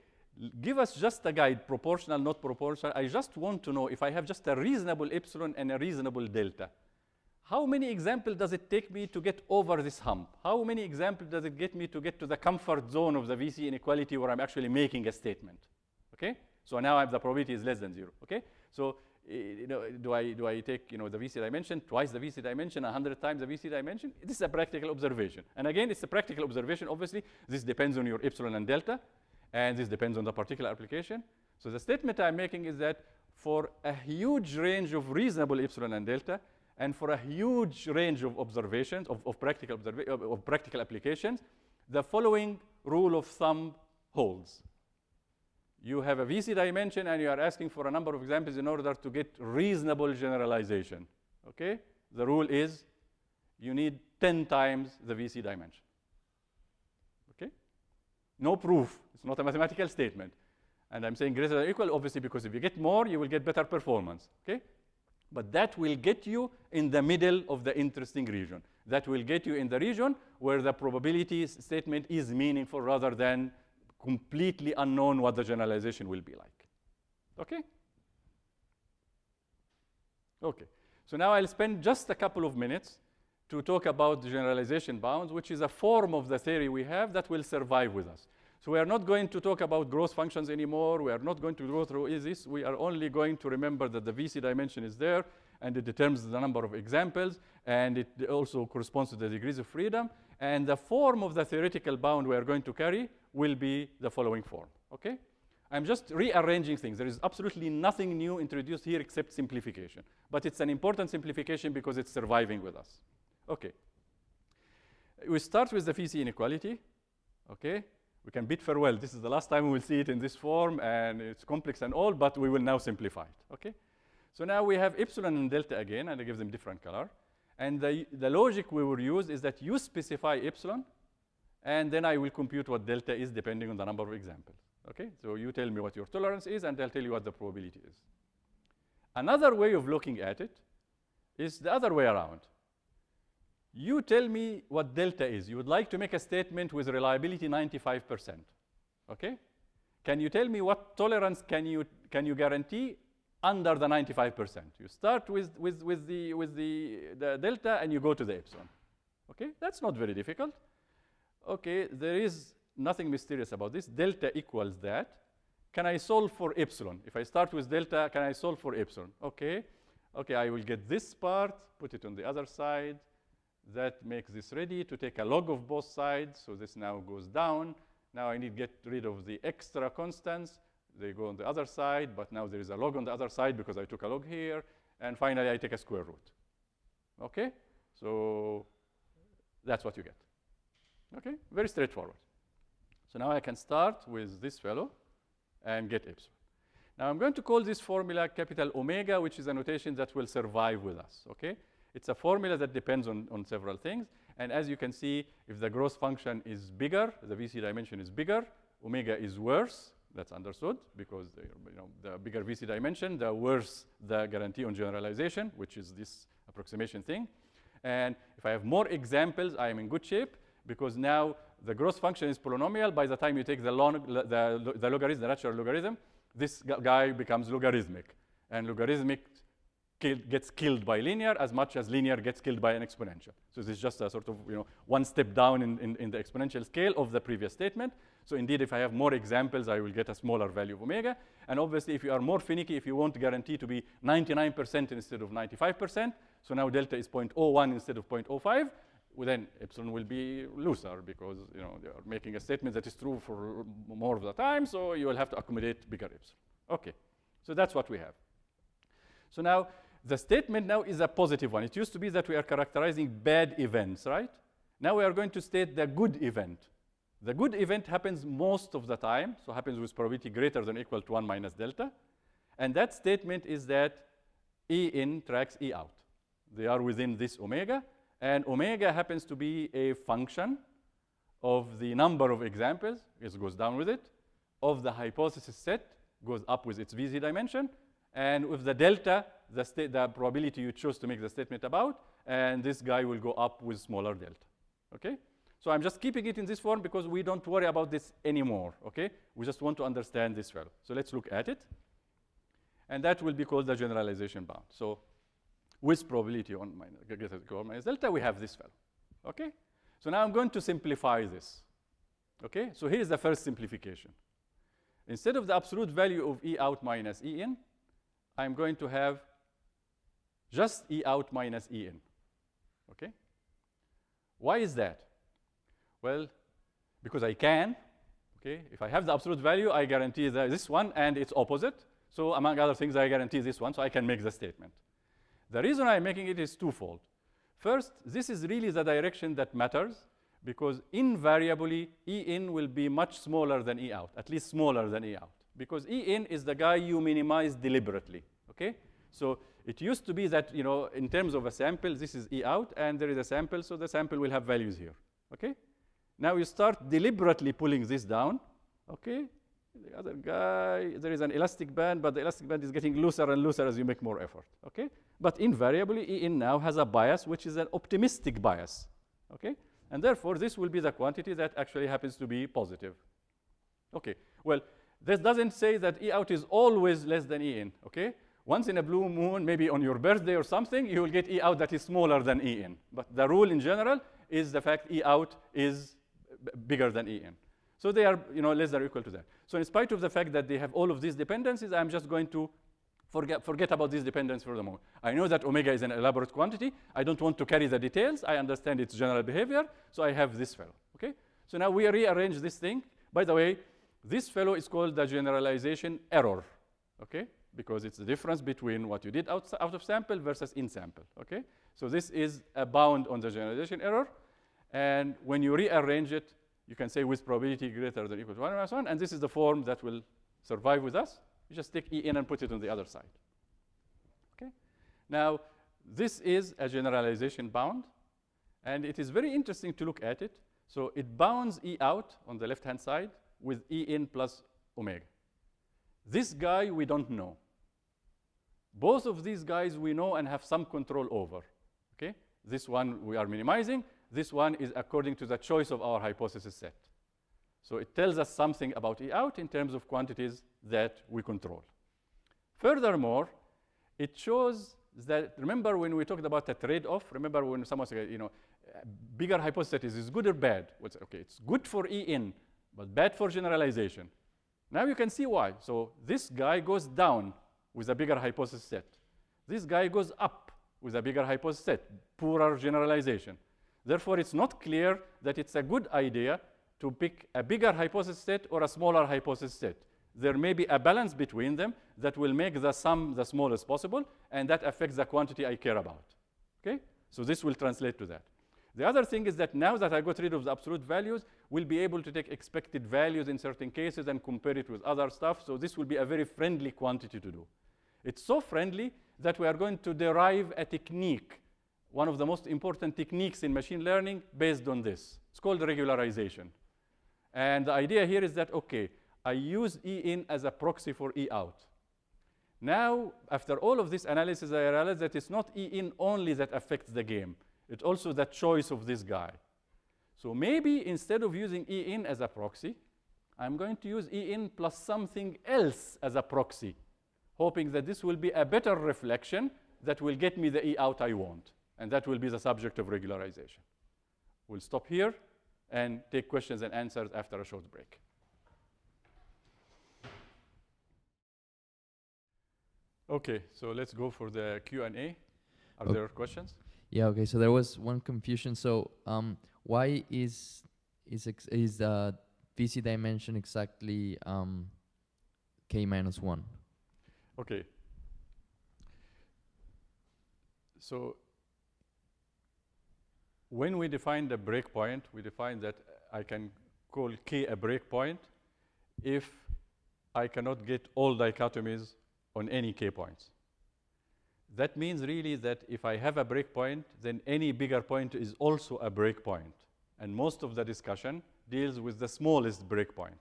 give us just a guide, proportional, not proportional. I just want to know if I have just a reasonable epsilon and a reasonable delta. How many examples does it take me to get over this hump? How many examples does it get me to get to the comfort zone of the VC inequality where I'm actually making a statement? Okay? So now the probability is less than 0. Okay? So do I take the VC dimension, twice the VC dimension, 100 times the VC dimension? This is a practical observation. And again, it's a practical observation. Obviously, this depends on your epsilon and delta, and this depends on the particular application. So the statement I'm making is that for a huge range of reasonable epsilon and delta, and for a huge range of observations, of practical applications, the following rule of thumb holds. You have a VC dimension, and you are asking for a number of examples in order to get reasonable generalization. Okay? The rule is you need 10 times the VC dimension. Okay? No proof. It's not a mathematical statement. And I'm saying greater than or equal, obviously, because if you get more, you will get better performance. Okay? But that will get you in the middle of the interesting region. That will get you in the region where the probability statement is meaningful rather than completely unknown what the generalization will be like. Okay? Okay. So now I'll spend just a couple of minutes to talk about the generalization bounds, which is a form of the theory we have that will survive with us. So we are not going to talk about growth functions anymore. We are not going to go through this. We are only going to remember that the VC dimension is there, and it determines the number of examples, and it also corresponds to the degrees of freedom. And the form of the theoretical bound we are going to carry will be the following form. Okay? I'm just rearranging things. There is absolutely nothing new introduced here except simplification. But it's an important simplification because it's surviving with us. Okay. We start with the VC inequality. Okay? We can bid farewell. This is the last time we will see it in this form, and it's complex and all, but we will now simplify it. Okay? So now we have epsilon and delta again, and I give them different color. And the logic we will use is that you specify epsilon, and then I will compute what delta is depending on the number of examples. Okay? So you tell me what your tolerance is, and I'll tell you what the probability is. Another way of looking at it is the other way around. You tell me what delta is. You would like to make a statement with reliability 95%. Okay? Can you tell me what tolerance can you guarantee under the 95%? You start with the delta and you go to the epsilon. Okay? That's not very difficult. Okay, there is nothing mysterious about this. Delta equals that. Can I solve for epsilon? If I start with delta, can I solve for epsilon? Okay. Okay, I will get this part, put it on the other side. That makes this ready to take a log of both sides. So this now goes down. Now I need to get rid of the extra constants. They go on the other side, but now there is a log on the other side because I took a log here. And finally, I take a square root. Okay? So that's what you get. Okay? Very straightforward. So now I can start with this fellow and get epsilon. Now I'm going to call this formula capital omega, which is a notation that will survive with us. Okay? It's a formula that depends on several things. And as you can see, if the growth function is bigger, the VC dimension is bigger, omega is worse. That's understood because the bigger VC dimension, the worse the guarantee on generalization, which is this approximation thing. And if I have more examples, I am in good shape because now the growth function is polynomial. By the time you take the logarithm, the natural logarithm, this guy becomes logarithmic. And logarithmic gets killed by linear as much as linear gets killed by an exponential. So this is just a sort of one step down in the exponential scale of the previous statement. So indeed, if I have more examples, I will get a smaller value of omega. And obviously, if you are more finicky, if you want the guarantee to be 99% instead of 95%, so now delta is 0.01 instead of 0.05, well, then epsilon will be looser because they are making a statement that is true for more of the time, so you will have to accommodate bigger epsilon. Okay, so that's what we have. So now, the statement now is a positive one. It used to be that we are characterizing bad events, right? Now we are going to state the good event. The good event happens most of the time, so happens with probability greater than or equal to 1 minus delta. And that statement is that E in tracks E out. They are within this omega, and omega happens to be a function of the number of examples, it goes down with it, of the hypothesis set, goes up with its VZ dimension, and with the delta, the probability you chose to make the statement about, and this guy will go up with smaller delta, okay? So I'm just keeping it in this form because we don't worry about this anymore, okay? We just want to understand this fellow. So let's look at it. And that will be called the generalization bound. So with probability on minus delta, we have this fellow, okay? So now I'm going to simplify this, okay? So here's the first simplification. Instead of the absolute value of E out minus E in, I'm going to have just E out minus E in, okay? Why is that? Well, because I can, okay? If I have the absolute value, I guarantee this one and its opposite. So among other things, I guarantee this one, so I can make the statement. The reason I'm making it is twofold. First, this is really the direction that matters because invariably, E in will be much smaller than E out, at least smaller than E out. Because E in is the guy you minimize deliberately, okay? So it used to be that, in terms of a sample, this is E out, and there is a sample, so the sample will have values here, okay? Now you start deliberately pulling this down, okay? The other guy, there is an elastic band, but the elastic band is getting looser and looser as you make more effort, okay? But invariably, E in now has a bias, which is an optimistic bias, okay? And therefore, this will be the quantity that actually happens to be positive. Okay, well, this doesn't say that E out is always less than E in, okay? Once in a blue moon, maybe on your birthday or something, you will get E out that is smaller than E in. But the rule in general is the fact E out is bigger than E in. So they are less than or equal to that. So in spite of the fact that they have all of these dependencies, I'm just going to forget about these dependencies for the moment. I know that omega is an elaborate quantity. I don't want to carry the details. I understand its general behavior. So I have this fellow, okay? So now we rearrange this thing. By the way, this fellow is called the generalization error, okay? Because it's the difference between what you did out of sample versus in sample, okay? So this is a bound on the generalization error. And when you rearrange it, you can say with probability greater than or equal to 1 minus 1, and this is the form that will survive with us. You just take E in and put it on the other side. Okay? Now, this is a generalization bound, and it is very interesting to look at it. So it bounds E out on the left-hand side with E in plus omega. This guy we don't know. Both of these guys we know and have some control over. Okay? This one we are minimizing. This one is according to the choice of our hypothesis set. So it tells us something about E out in terms of quantities that we control. Furthermore, it shows that, remember when we talked about a trade-off? Remember when someone said, bigger hypothesis is good or bad? Okay, it's good for E in, but bad for generalization. Now you can see why. So this guy goes down with a bigger hypothesis set. This guy goes up with a bigger hypothesis set, poorer generalization. Therefore, it's not clear that it's a good idea to pick a bigger hypothesis set or a smaller hypothesis set. There may be a balance between them that will make the sum the smallest possible, and that affects the quantity I care about. Okay? So this will translate to that. The other thing is that now that I got rid of the absolute values, we'll be able to take expected values in certain cases and compare it with other stuff. So this will be a very friendly quantity to do. It's so friendly that we are going to derive a technique, one of the most important techniques in machine learning based on this. It's called regularization. And the idea here is that, okay, I use E in as a proxy for E out. Now, after all of this analysis, I realize that it's not E in only that affects the game. It's also the choice of this guy. So maybe instead of using E in as a proxy, I'm going to use E in plus something else as a proxy, hoping that this will be a better reflection that will get me the E out I want. And that will be the subject of regularization. We'll stop here and take questions and answers after a short break. Okay, so let's go for the Q&A. Are there questions? Yeah, okay, so there was one confusion. So why is the VC dimension exactly k minus 1? Okay. So when we define the breakpoint, we define that I can call k a breakpoint if I cannot get all dichotomies on any k points. That means really that if I have a breakpoint, then any bigger point is also a breakpoint. And most of the discussion deals with the smallest breakpoint.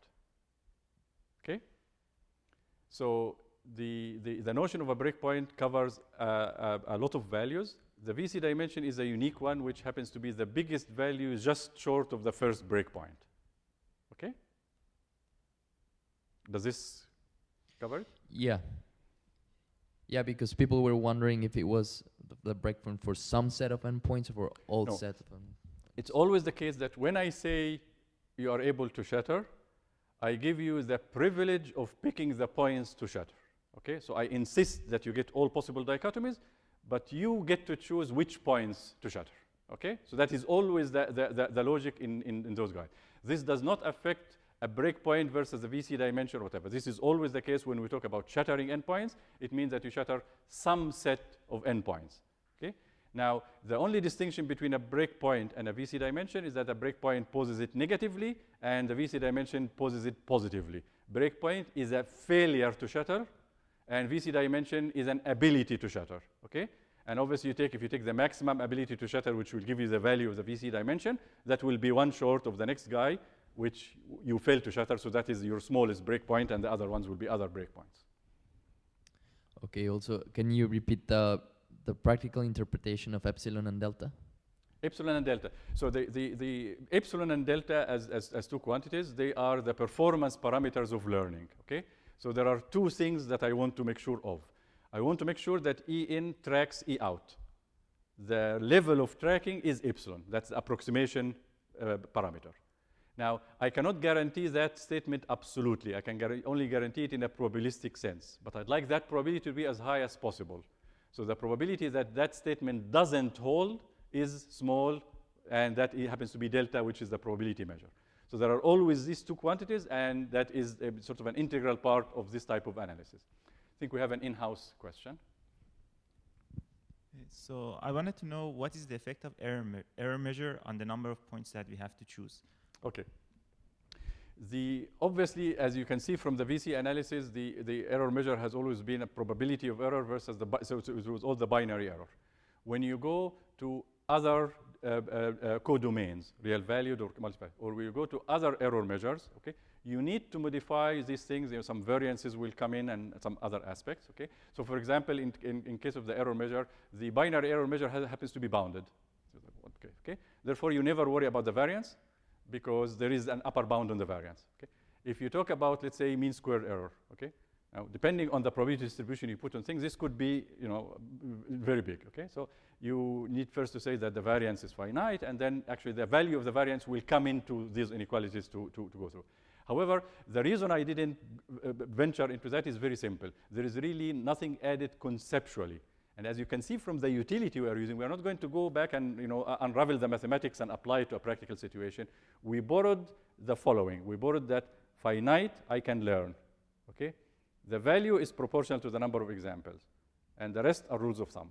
Okay? So the notion of a breakpoint covers a lot of values. The VC dimension is a unique one, which happens to be the biggest value just short of the first breakpoint. Okay? Does this cover it? Yeah. Yeah, because people were wondering if it was the breakpoint for some set of endpoints or for all set of endpoints. It's always the case that when I say you are able to shatter, I give you the privilege of picking the points to shatter. Okay? So I insist that you get all possible dichotomies, but you get to choose which points to shatter. Okay? So that is always the logic in those guys. This does not affect a breakpoint versus a VC dimension or whatever. This is always the case when we talk about shattering endpoints. It means that you shatter some set of endpoints. Okay? Now, the only distinction between a breakpoint and a VC dimension is that a breakpoint poses it negatively and the VC dimension poses it positively. Breakpoint is a failure to shatter, and VC dimension is an ability to shatter. Okay? And obviously, if you take the maximum ability to shatter, which will give you the value of the VC dimension, that will be one short of the next guy, which you fail to shatter. So that is your smallest breakpoint, and the other ones will be other breakpoints. Okay, also, can you repeat the practical interpretation of epsilon and delta? Epsilon and delta. So the epsilon and delta as two quantities, they are the performance parameters of learning. Okay? So there are two things that I want to make sure of. I want to make sure that E in tracks E out. The level of tracking is epsilon. That's the approximation parameter. Now, I cannot guarantee that statement absolutely. I can only guarantee it in a probabilistic sense. But I'd like that probability to be as high as possible. So the probability that that statement doesn't hold is small, and that it happens to be delta, which is the probability measure. So there are always these two quantities, and that is a sort of an integral part of this type of analysis. I think we have an in-house question. So I wanted to know what is the effect of error measure on the number of points that we have to choose? Okay. Obviously, as you can see from the VC analysis, the error measure has always been a probability of error versus so it was all the binary error. When you go to other codomains, real valued or multiplied, or we go to other error measures, okay, you need to modify these things. You know, some variances will come in and some other aspects. Okay, so for example, in case of the error measure, the binary error measure happens to be bounded. Okay. Therefore, you never worry about the variance because there is an upper bound on the variance. Okay. If you talk about, let's say, mean squared error, okay. Now, depending on the probability distribution you put on things, this could be, you know, very big. Okay, so you need first to say that the variance is finite, and then actually the value of the variance will come into these inequalities to go through. However, the reason I didn't venture into that is very simple. There is really nothing added conceptually. And as you can see from the utility we are using, we are not going to go back and unravel the mathematics and apply it to a practical situation. We borrowed the following. We borrowed that finite I can learn, okay? The value is proportional to the number of examples, and the rest are rules of thumb.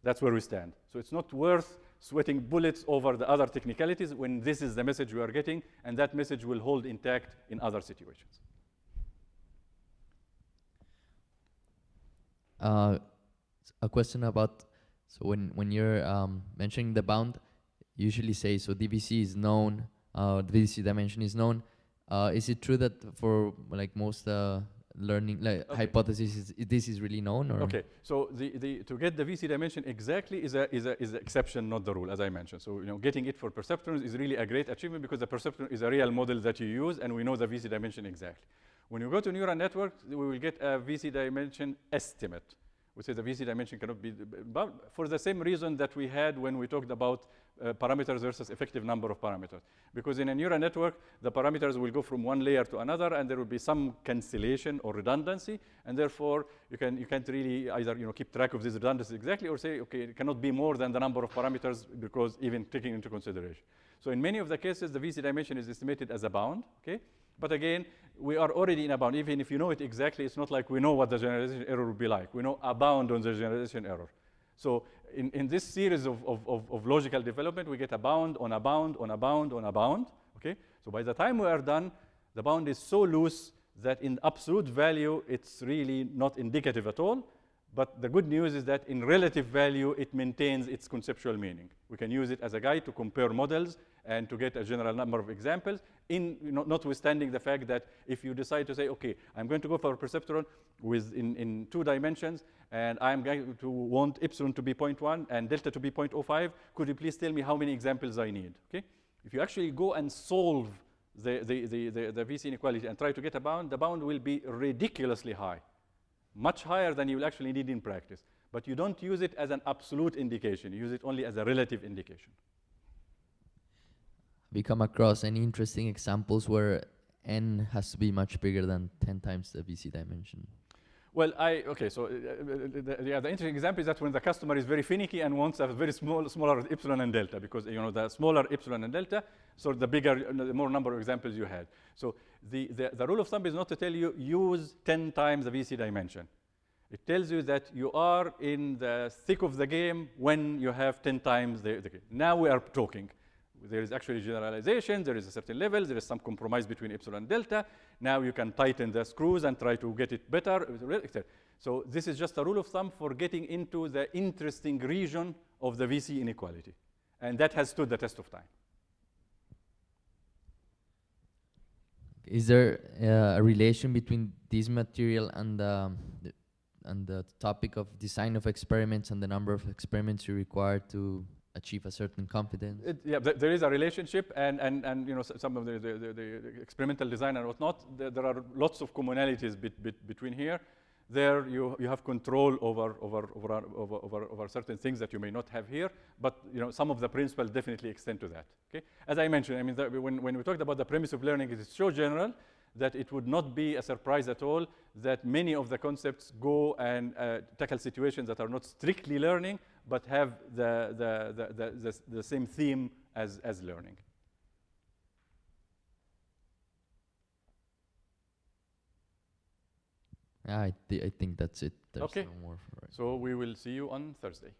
That's where we stand. So it's not worth sweating bullets over the other technicalities when this is the message we are getting, and that message will hold intact in other situations. A question about, so when you're mentioning the bound, you usually say, so DVC is known, the VC dimension is known. Is it true that for like most learning hypothesis, this is really known? Or? Okay, so to get the VC dimension exactly is an exception, not the rule, as I mentioned. So getting it for perceptrons is really a great achievement because the perceptron is a real model that you use, and we know the VC dimension exactly. When you go to neural networks, we will get a VC dimension estimate. We say the VC dimension cannot be, but for the same reason that we had when we talked about parameters versus effective number of parameters. Because in a neural network, the parameters will go from one layer to another, and there will be some cancellation or redundancy, and therefore you can't really either keep track of this redundancy exactly, or say, okay, it cannot be more than the number of parameters because even taking into consideration. So in many of the cases, the VC dimension is estimated as a bound, okay? But again, we are already in a bound. Even if you know it exactly, it's not like we know what the generalization error will be like. We know a bound on the generalization error. So in this series of logical development, we get a bound on a bound on a bound on a bound, okay? So by the time we are done, the bound is so loose that in absolute value, it's really not indicative at all. But the good news is that in relative value, it maintains its conceptual meaning. We can use it as a guide to compare models and to get a general number of examples, notwithstanding the fact that if you decide to say, okay, I'm going to go for a perceptron in 2 dimensions, and I'm going to want epsilon to be 0.1 and delta to be 0.05, could you please tell me how many examples I need, okay? If you actually go and solve the VC inequality and try to get a bound, the bound will be ridiculously high. Much higher than you will actually need in practice. But you don't use it as an absolute indication. You use it only as a relative indication. Have you come across any interesting examples where n has to be much bigger than 10 times the VC dimension? Well, okay, so the interesting example is that when the customer is very finicky and wants a very smaller epsilon and delta, because the smaller epsilon and delta, so the bigger, the more number of examples you had. So the rule of thumb is not to tell you use 10 times the VC dimension. It tells you that you are in the thick of the game when you have 10 times the game. Now we are talking. There is actually generalization, there is a certain level, there is some compromise between epsilon and delta. Now you can tighten the screws and try to get it better. So this is just a rule of thumb for getting into the interesting region of the VC inequality. And that has stood the test of time. Is there a relation between this material and the topic of design of experiments and the number of experiments you require to achieve a certain confidence? Yeah, there is a relationship, and some of the experimental design and whatnot. There are lots of commonalities between here. There you have control over certain things that you may not have here, but some of the principles definitely extend to that. Okay, as I mentioned, I mean when we talked about the premise of learning, it is so general that it would not be a surprise at all that many of the concepts go and tackle situations that are not strictly learning, but have the same theme as learning. I think that's it. There's Okay. no more. So we will see you on Thursday.